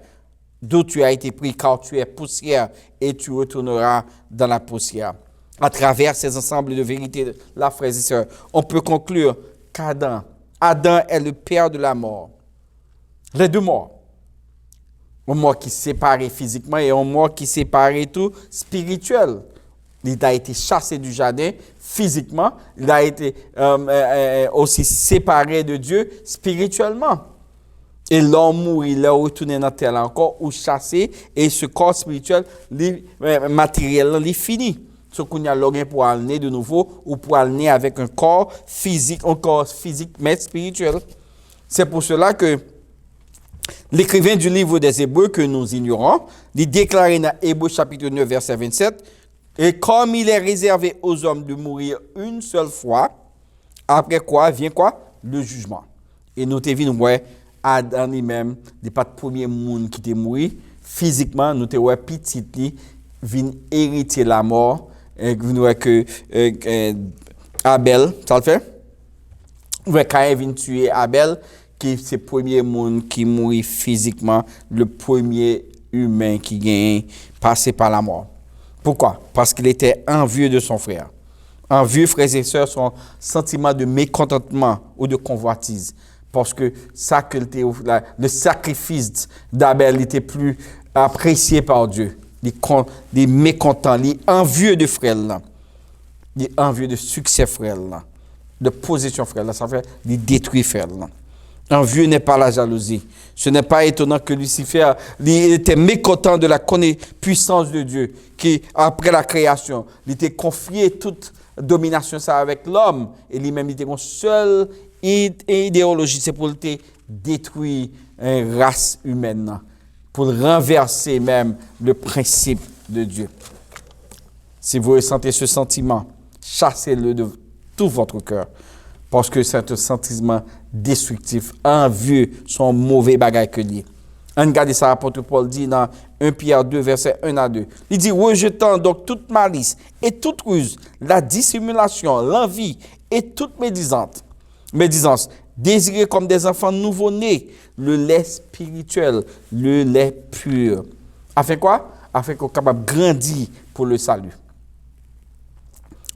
d'où tu as été pris, car tu es poussière et tu retourneras dans la poussière. À travers ces ensembles de vérités, là, frères et sœurs, on peut conclure qu'Adam est le père de la mort. Les deux morts. Un mort qui séparé physiquement et un mort qui séparé tout spirituel. Il a été chassé du jardin physiquement, il a été aussi séparé de Dieu spirituellement. Et l'homme mourit, il est retourné dans la terre encore, ou chassé, et ce corps spirituel, matériel, il est fini. Ce qu'on a l'organe pour aller de nouveau, ou pour aller avec un corps physique mais spirituel. C'est pour cela que L'écrivain du livre des Hébreux que nous ignorons, il déclare dans Hébreux chapitre 9, verset 27, « Et comme il est réservé aux hommes de mourir une seule fois, après quoi vient quoi? Le jugement. » Et nous t'avons vu, ouais, Adam lui-même, il n'est pas le premier monde qui est mort. Physiquement, nous t'avons vu petit, il vient hériter la mort. Et nous voyons que Abel, ça le fait? Ouais, quand il vient tuer Abel, qui c'est le premier monde qui mourit physiquement, le premier humain qui gagne passé par la mort. Pourquoi? Parce qu'il était envieux de son frère. Envieux, frères et sœurs, son sentiment de mécontentement ou de convoitise. Parce que ça que le sacrifice d'Abel était plus apprécié par Dieu. Les mécontents, les envieux de frère là, les envieux de succès frère là, de position frère là, ça fait les détruire frère là. Envieux n'est pas la jalousie. Ce n'est pas étonnant que Lucifer était mécontent de la puissance de Dieu, qui après la création, il était confié toute domination ça avec l'homme, et lui-même il était une seule idéologie, c'est pour détruire une race humaine, pour renverser même le principe de Dieu. Si vous ressentez ce sentiment, chassez-le de tout votre cœur. Parce que c'est un sentiment destructif, envieux, son mauvais bagage que lié. Regardez ça, l'apôtre Paul dit dans 1 Pierre 2, verset 1 à 2. Il dit, rejetant donc toute malice et toute ruse, la dissimulation, l'envie et toute médisance, désirez comme des enfants nouveau-nés, le lait spirituel, le lait pur. Afin quoi? Afin qu'on soit capable de grandir pour le salut.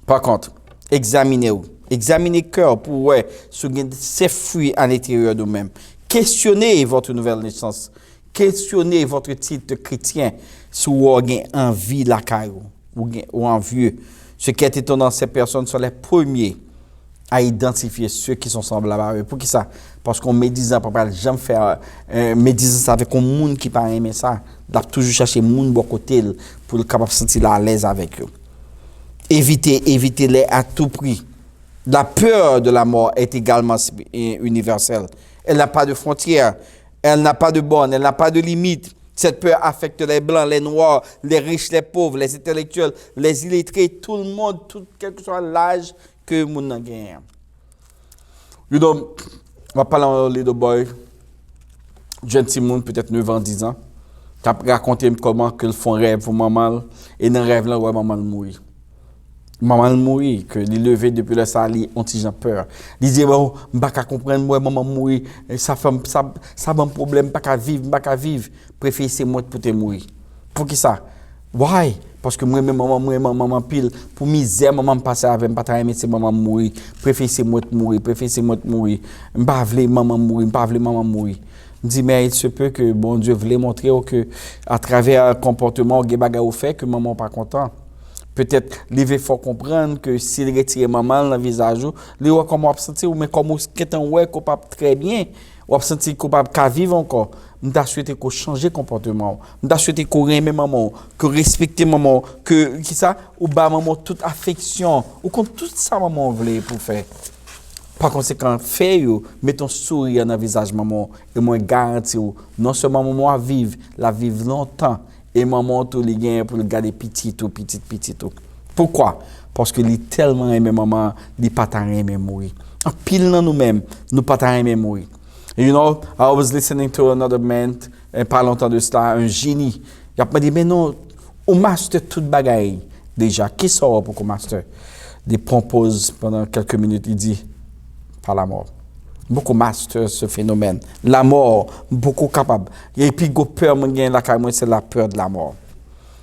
Par contre, examinez-vous. Examinez le cœur pour voir ce qui ces fruits à l'intérieur de nous-mêmes. Questionnez votre nouvelle naissance. Questionnez votre titre de chrétien si vous avez envie de la caillou ou envieux. Ce qui est étonnant, ces personnes sont les premiers à identifier ceux qui sont semblables à eux. Pour qui ça? Parce qu'on médisant, papa, j'aime faire médisance avec un monde qui pas aimer ça. Il a toujours cherché un monde de côté pour le capable de se sentir à l'aise avec eux. Évitez-les à tout prix. La peur de la mort est également universelle. Elle n'a pas de frontières, elle n'a pas de bornes, elle n'a pas de limites. Cette peur affecte les blancs, les noirs, les riches, les pauvres, les intellectuels, les illettrés, tout le monde, quel que soit l'âge que le monde a gagné. On va parler en little boy, jeune Simon, peut-être 9 ans, 10 ans, qui a raconté comment ils font rêve pour maman, et dans le rêve là, ouais, maman mourit. Maman mourit, que les lever depuis le sali, ont ils peur. Ils disent, bon, je ne peux pas comprendre, moi, maman mourit, ça a un problème, je ne peux pas vivre. Préfère c'est moi pour te mourir. Pour qui ça? Why? Parce que moi, maman pile, pour misère, maman passe avec, je ne peux pas aimer, c'est maman mourir. Préfère c'est moi de mourir, préfère c'est moi de mourir. Je ne peux pas maman mourir, je ne peux pas maman mourir. Je dis, mais il se peut que bon Dieu voulait montrer que à travers un comportement, au fait que maman n'est pas content. Peut-être, il faut comprendre que s'il retire maman dans le visage, il va comme sentir, mais comme quelqu'un est capable très bien, on va sentir capable de vivre encore. Je souhaite qu'on change de comportement. Je souhaite qu'on aime maman, qu'on respecte maman, que qui ça, ou bas maman toute affection, ou qu'on tout ça maman voulait pour faire. Par conséquent, mettons sourire dans le visage maman, et moi garantis non seulement maman à vivre, la vivre longtemps. Et maman, tout les gagne pour le garder petit. Pourquoi? Parce que il tellement aimé maman, il pas tant aimé mourir. En pile dans nous-mêmes, nous pas tant aimé mourir. You know, I was listening to another man, pas longtemps de cela, un génie. Il a dit, mais non, on master toute bagaille. Déjà, qui sort pour qu'on master? Il propose pendant quelques minutes, il dit, par la mort. Beaucoup master ce phénomène. La mort, beaucoup capable. Et puis, peur, c'est la peur de la mort.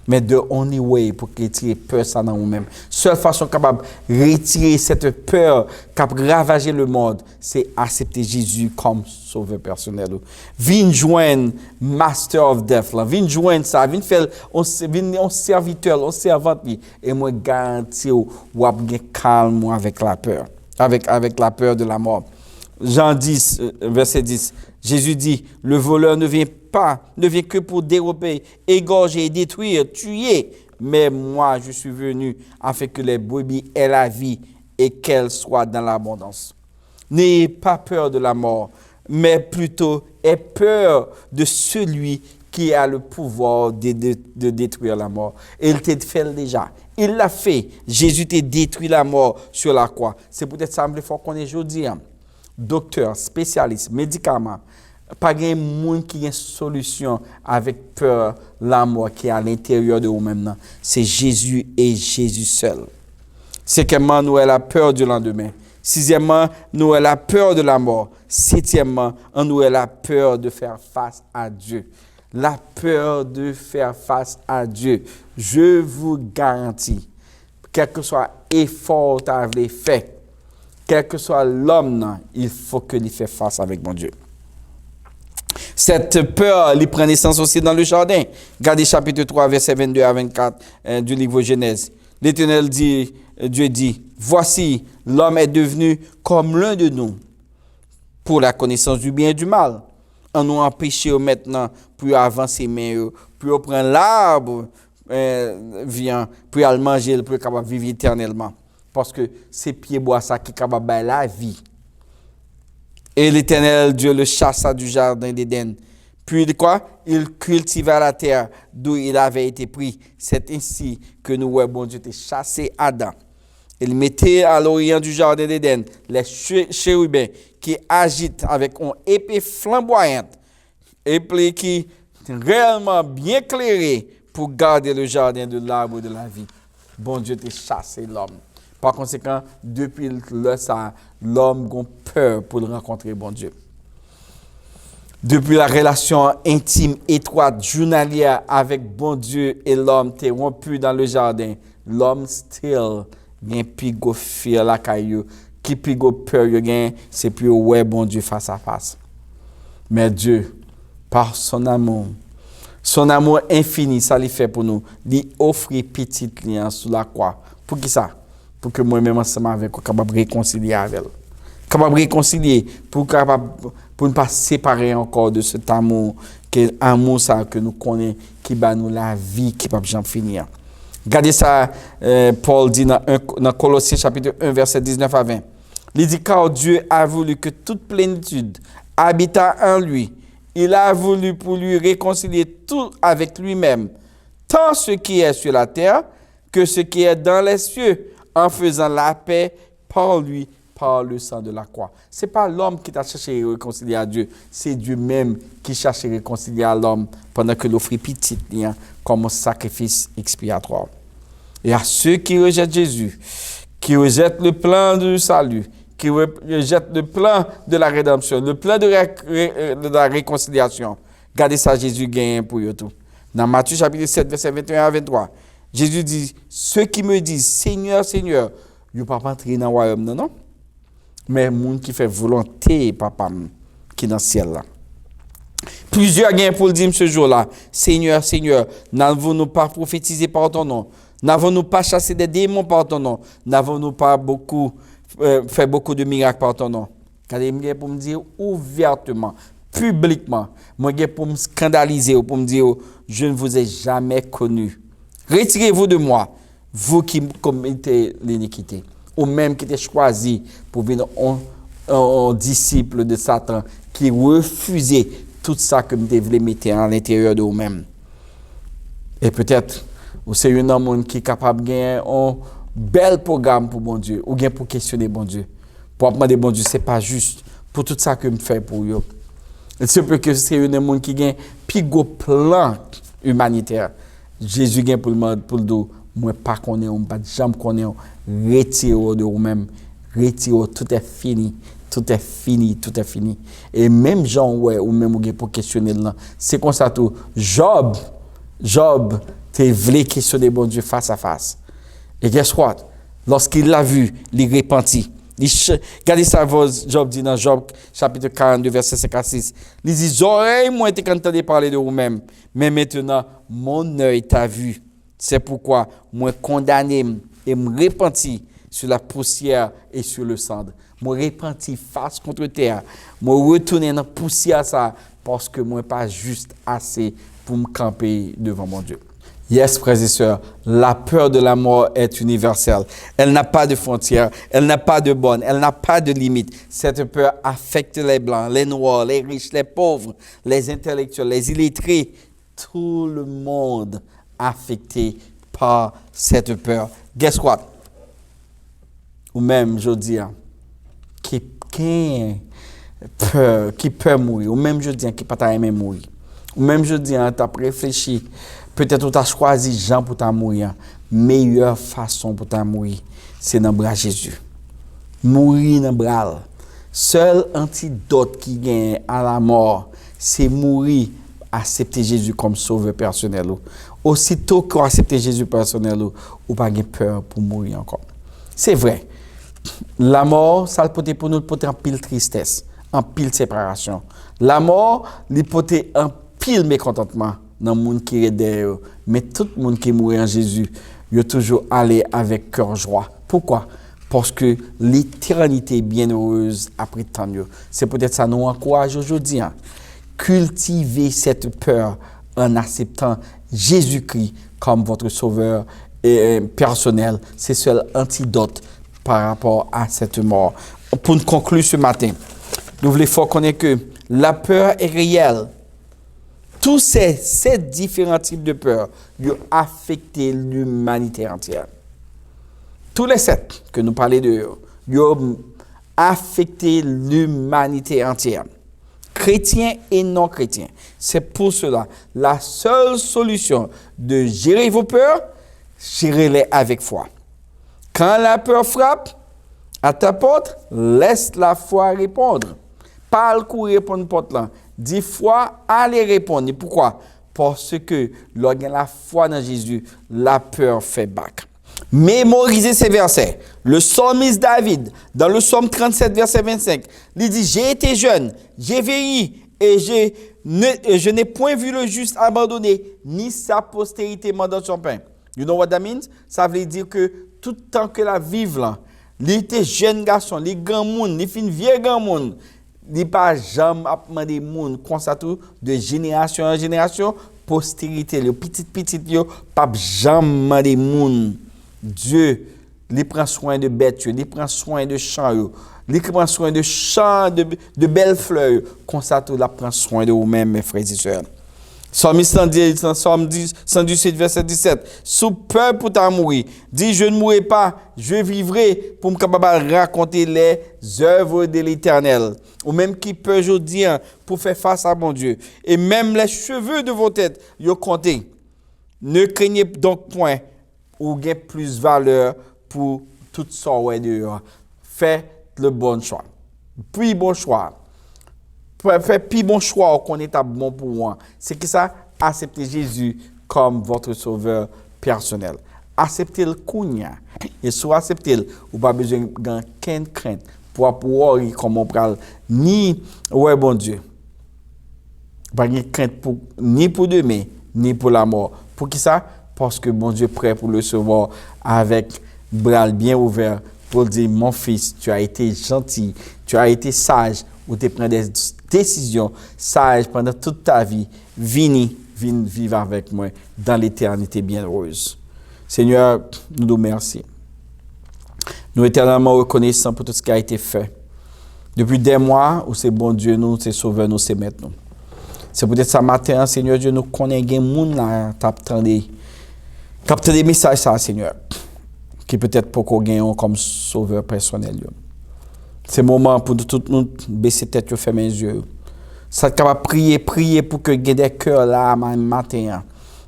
Mais the only way pour retirer peur ça dans nous-mêmes. Seule façon capable de retirer cette peur qui a ravagé le monde, c'est accepter Jésus comme sauveur personnel. Viens joindre Master of Death. Viens joindre ça. Viens faire un serviteur, un servante. Et moi, garantis, vous avez calme avec la peur. Avec la peur de la mort. Jean 10, verset 10, Jésus dit, le voleur ne vient que pour dérober, égorger, détruire, tuer. Mais moi, je suis venu afin que les brebis aient la vie et qu'elles soient dans l'abondance. N'ayez pas peur de la mort, mais plutôt ait peur de celui qui a le pouvoir de détruire la mort. Il t'a fait déjà. Il l'a fait. Jésus t'a détruit la mort sur la croix. C'est peut-être ça qu'il faut qu'on ait aujourd'hui. Docteur, spécialiste, médicaments. Pas de monde qui a une solution avec peur la mort qui est à l'intérieur de vous-même. C'est Jésus et Jésus seul. Cinquièmement, nous avons la peur du lendemain. Sixièmement, nous avons la peur de la mort. Septièmement, nous avons la peur de faire face à Dieu. La peur de faire face à Dieu. Je vous garantis, quel que soit l'effort que vous avez fait, quel que soit l'homme, il faut qu'il fasse face avec mon Dieu. Cette peur, elle prend naissance aussi dans le jardin. Regardez chapitre 3, versets 22 à 24 du livre Genèse. L'Éternel dit, Dieu dit, voici, l'homme est devenu comme l'un de nous pour la connaissance du bien et du mal. On nous empêche maintenant pour avancer, mais pour prendre l'arbre, vient, pour le manger, pour capable vivre éternellement. Parce que c'est pied bois ça qui est capable de la vie. Et l'Éternel Dieu le chassa du jardin d'Éden. Puis quoi? Il cultiva la terre d'où il avait été pris. C'est ainsi que nous, bon Dieu, t'a chassé Adam. Il mettait à l'orient du jardin d'Éden les chérubins qui agitent avec une épée flamboyante, épée qui est réellement bien éclairée pour garder le jardin de l'arbre de la vie. Bon Dieu t'a chassé l'homme. Par conséquent, depuis ça, l'homme a peur pour le rencontrer, bon Dieu. Depuis la relation intime, étroite, journalière avec bon Dieu et l'homme t'est rompu dans le jardin, l'homme still gen pigo fear la caillou, qui pigo peur yo gen, c'est plus ouais bon Dieu face à face. Mais Dieu, par son amour infini, ça lui fait pour nous, lui offrir petite lien sous la croix. Pour qui ça? Pour que moi-même ensemble avec vous capable réconcilier avec elle. Capable réconcilier pour ne pas séparer encore de cet amour, ça que nous connaissons, qui bat nous la vie, qui ne peut jamais finir. Regardez ça, Paul dit dans Colossiens chapitre 1, verset 19 à 20. Il dit, car Dieu a voulu que toute plénitude habitât en lui. Il a voulu pour lui réconcilier tout avec lui-même, tant ce qui est sur la terre que ce qui est dans les cieux, en faisant la paix par lui, par le sang de la croix. Ce n'est pas l'homme qui t'a cherché à réconcilier à Dieu, c'est Dieu même qui cherche à réconcilier à l'homme pendant que l'offre petit lien comme un sacrifice expiatoire. Et à ceux qui rejettent Jésus, qui rejettent le plan du salut, qui rejettent le plan de la rédemption, le plan de la réconciliation, regardez ça, Jésus gagne pour eux tout. Dans Matthieu chapitre 7, verset 21 à 23, Jésus dit, ceux qui me disent, Seigneur, Seigneur, ils ne peuvent pas entrer dans le royaume, non? Mais le monde qui fait volonté, papa, qui est dans le ciel là. Plusieurs gagnent pour le dire ce jour-là, Seigneur, Seigneur, n'avons-nous pas prophétisé par ton nom? N'avons-nous pas chassé des démons par ton nom? N'avons-nous pas fait beaucoup de miracles par ton nom? Quand il pour me dire ouvertement, publiquement, moi pour me scandaliser, pour me dire, je ne vous ai jamais connu. Retirez-vous de moi, vous qui commettez l'iniquité, ou même qui êtes choisi pour venir un disciple de Satan, qui refusait tout ça que vous devez mettre à l'intérieur de vous-même. Et peut-être, vous êtes un homme qui est capable de gagner un bel programme pour bon Dieu, ou bien pour questionner bon Dieu. Pour demander bon Dieu, ce n'est pas juste pour tout ça que je fais pour vous. C'est parce que c'est un homme qui a un plus gros plan humanitaire. Jésus gagne pour le dos. Moi, pas qu'on est, on pas jamais qu'on est. Retirez de vous-même. Retirez, tout est fini. Tout est fini, tout est fini. Et même Jean, ouais, ou même pour questionner là, c'est comme ça tout. Job, tu voulais questionner bon Dieu face à face. Et guess what? Lorsqu'il l'a vu, il repentit. Regardez ça, Job dit dans Job chapitre 42, verset 56. Il dit, j'aurais moi été content de parler de vous-même, mais maintenant, mon œil t'a vu. C'est pourquoi moi condamné et me repentis sur la poussière et sur le cendre. Moi repentis face contre terre. Moi retourner dans la poussière ça parce que moi pas juste assez pour me camper devant mon Dieu. Yes, frères et sœurs, la peur de la mort est universelle. Elle n'a pas de frontières, elle n'a pas de bornes, elle n'a pas de limites. Cette peur affecte les blancs, les noirs, les riches, les pauvres, les intellectuels, les illettrés. Tout le monde affecté par cette peur. Guess what? Ou même, je dis, qui peut mourir. Ou même, je dis, qui peut pas aimer mourir. Ou même, je dis, tu as réfléchi. Peut-être que tu as choisi Jean pour ta mourir. Meilleure façon pour ta mourir, c'est dans le bras de Jésus. Mourir dans le bras. Seul antidote qui gagne à la mort, c'est mourir, accepter Jésus comme sauveur personnel. Aussitôt qu'on accepte Jésus personnel, ou pas de peur pour mourir encore. C'est vrai. La mort, ça peut pour nous porter en pile tristesse, en pile séparation. La mort, il peut en pile mécontentement dans le monde qui est derrière. Mais tout le monde qui mourit en Jésus, il est toujours allé avec cœur joie. Pourquoi? Parce que l'éternité est bienheureuse après tant de. C'est peut-être ça nous encourage aujourd'hui. Cultivez cette peur en acceptant Jésus-Christ comme votre sauveur personnel. C'est le seul antidote par rapport à cette mort. Pour nous conclure ce matin, nous voulons connaître que la peur est réelle. Tous ces 7 différents types de peur ont affecté l'humanité entière. Tous les 7 que nous parlons de ont affecté l'humanité entière. Chrétiens et non chrétiens. C'est pour cela, la seule solution de gérer vos peurs, gérez-les avec foi. Quand la peur frappe à ta porte, laisse la foi répondre. Parle courir pour une porte là. 10 fois, allez répondre. Pourquoi? Parce que lorsqu'il y a la foi dans Jésus, la peur fait back. Mémorisez ces versets. Le psalmiste David, dans le psaume 37, verset 25, il dit, j'ai été jeune, j'ai vieilli, et je n'ai point vu le juste abandonné, ni sa postérité dans son pain. You know what that means? Ça veut dire que tout le temps que la vive là, il était jeune garçon, les grands monde, les fin vieux grand monde, il pas jamais demander monde comme ça tout de génération en génération, postérité, le petit yo pas jamais demander monde. Dieu, il prend soin de bêtes, il prend soin de champs, il prend soin de champs, de belles fleurs. Comme ça, il prend soin de vous-même, mes frères et sœurs. Psalm 117, verset 17. Sous peur pour ta mourir, dis je ne mourrai pas, je vivrai pour me capable raconter les œuvres de l'Éternel. Ou même qui peut aujourd'hui pour faire face à mon Dieu. Et même les cheveux de vos têtes, ils comptent. Ne craignez donc point, ou gain plus valeur pour toute sorte de. Faites le bon choix. Puis bon choix. Faites puis bon choix qu'on est bon pour moi. C'est que ça, acceptez Jésus comme votre sauveur personnel. Acceptez-le kounya. Et soit acceptez-le, ou pas besoin de qu'une crainte pour pouvoir comme on parle ni ouais bon Dieu. Pas de crainte pour ni pour demain, ni pour la mort. Pour qui ça? Parce que bon Dieu est prêt pour le recevoir avec bras bien ouverts pour dire mon fils, tu as été gentil, tu as été sage, ou tu prends des décisions sages pendant toute ta vie. Viens vivre avec moi dans l'éternité bienheureuse. Seigneur, nous nous remercions. Nous éternellement reconnaissants pour tout ce qui a été fait. Depuis des mois, où c'est bon Dieu, nous, c'est sauveur, nous, c'est maître, nous. C'est peut-être ce matin, Seigneur Dieu, nous connaissons des gens là, capter des messages, ça, Seigneur, qui peut-être pour qu'on gagne comme sauveur personnel. C'est le moment pour tout le monde baisser tête, fermer les yeux. Ça te capable prier pour que des cœurs là, matin,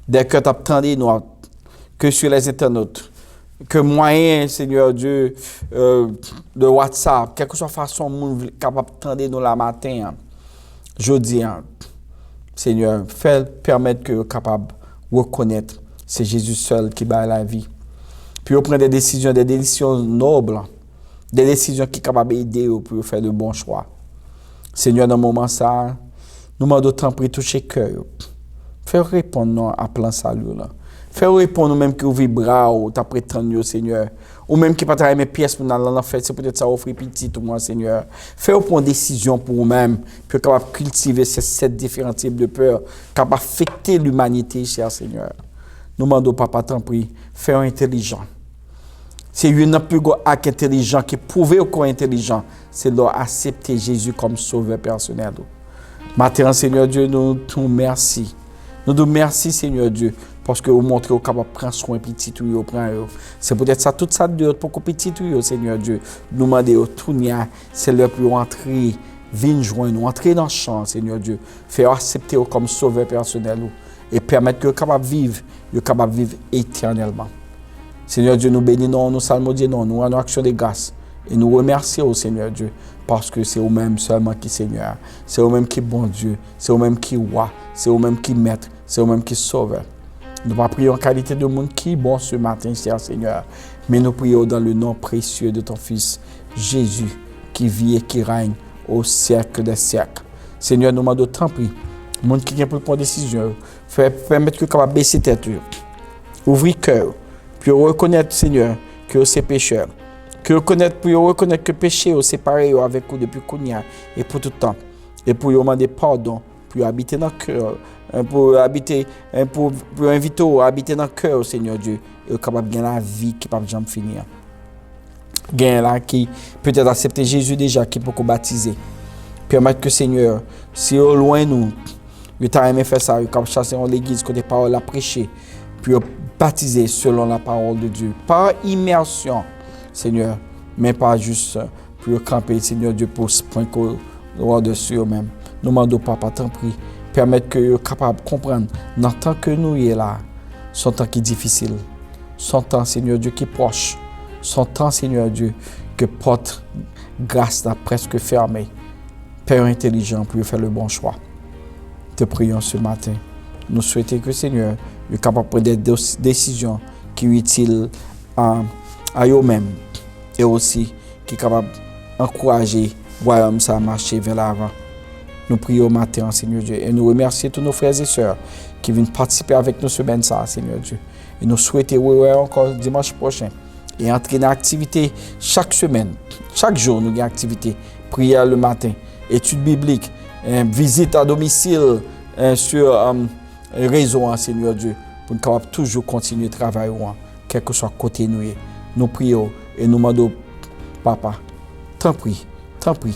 des cœurs t'attendent nous, que sur les internautes, que moyen, Seigneur Dieu, de WhatsApp, quelque soit façon, monde capable d'attendre nous la matin. Je dis, Seigneur, fais permettre que capable de reconnaître c'est Jésus seul qui bat la vie. Puis on prend des décisions nobles, des décisions qui sont capables d'aider pour faire de bons choix. Seigneur, dans le moment ça, nous demandons autant pour toucher le cœur. Fais répondre à plan salut. Fais répondre nous même qui ouvre les bras ou t'as prétendu, Seigneur. Ou même qui pas travailler mes pièces pour dans l'enfer, c'est peut-être ça offrir petit tout moi, Seigneur. Fais prendre décision pour vous-même, puis capable cultiver ces 7 différents types de peurs, capable affecter l'humanité, cher Seigneur. Nous demandons, papa, t'en prie, fais un intelligent. C'est une plus gros acte intelligent qui prouve qu'on est intelligent. C'est d'accepter Jésus comme sauveur personnel. Maintenant, Seigneur Dieu, nous te remercions. Nous te remercions, Seigneur Dieu, parce que vous montrez qu'on est capable de prendre soin petit tout. C'est peut-être ça, tout ça de pour que petit tout, Seigneur Dieu. Nous demandons tout, c'est le plus entrer, venir joindre nous, entrer dans le champ, Seigneur Dieu. Faire accepter comme sauveur personnel et permettre que vous capable de vivre éternellement. Seigneur Dieu, nous bénissons, nous salmodions, nous rendons action de grâce. Et nous remercions, Seigneur Dieu, parce que c'est vous-même seulement qui Seigneur. C'est vous-même qui bon Dieu. C'est vous-même qui roi. C'est vous-même qui maître. C'est vous-même qui sauveur. Nous ne prions en qualité de monde qui est bon ce matin, cher Seigneur. Mais nous prions dans le nom précieux de ton Fils, Jésus, qui vit et qui règne au siècle des siècles. Seigneur, nous demandons tant pis. Le monde qui vient pour prendre décision, permettre que capable baisser tête, ouvrir cœur, puis reconnaître, Seigneur, que c'est pécheur. Puis reconnaître que péché est séparé avec vous depuis Kounia et pour tout le temps. Et pour demander pardon, pour habiter dans le cœur, pour inviter à habiter dans le cœur, Seigneur Dieu, et capable de gagner la vie qui ne peut jamais finir. Gagner là qui peut-être accepter Jésus déjà, qui peut baptiser. Permettre que, Seigneur, si au loin nous, vous avez aimé faire ça, vous avez chassé en l'église, que des paroles à prêcher, puis baptiser selon la parole de Dieu, par immersion, Seigneur, mais pas juste pour camper, Seigneur Dieu, pour se prendre au-dessus eux-mêmes. Nous demandons, papa, t'en prie, permettre que vous soyez capable de comprendre, dans le temps que nous y est là, son temps qui est difficile, son temps, Seigneur Dieu, qui est proche, son temps, Seigneur Dieu, que porte grâce là presque fermée. Père intelligent pour faire le bon choix. Te prions ce matin. Nous souhaitons que, Seigneur, vous soyez capable de prendre des décisions qui sont utiles à eux-mêmes et aussi qui est capable d'encourager le royaume à marcher vers l'avant. Nous prions matin, Seigneur Dieu, et nous remercions tous nos frères et sœurs qui viennent participer avec nous ce semaine, Seigneur Dieu. Et nous souhaitons encore dimanche prochain et entrer dans l'activité chaque semaine. Chaque jour, nous avons une activité. Prière le matin, études bibliques, visite à domicile sur réseau, Seigneur Dieu, pour nous capables toujours continuer de travailler, quel que soit côté nous. Nous prions et nous demandons, papa, t'en prie,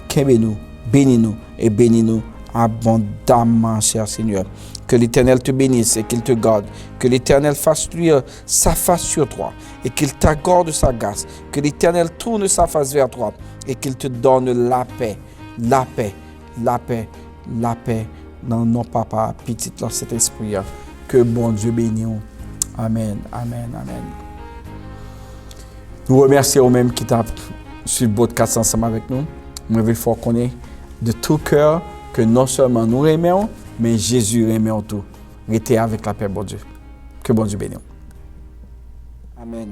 qu'aimez-nous, bénis-nous et bénis-nous abondamment, cher Seigneur. Que l'Éternel te bénisse et qu'il te garde. Que l'Éternel fasse luire sa face sur toi et qu'il t'accorde sa grâce. Que l'Éternel tourne sa face vers toi et qu'il te donne la paix. La paix, la paix, la paix. Dans nos papa, petit dans cet esprit. Que bon Dieu bénisse. Amen, amen, amen. Nous remercions même qui t'a suivi le podcast ensemble avec nous. Moi, il faut qu'on ait de tout cœur que non seulement nous aimons, mais Jésus aime tout. Restez avec la paix, bon Dieu. Que bon Dieu bénisse. Amen.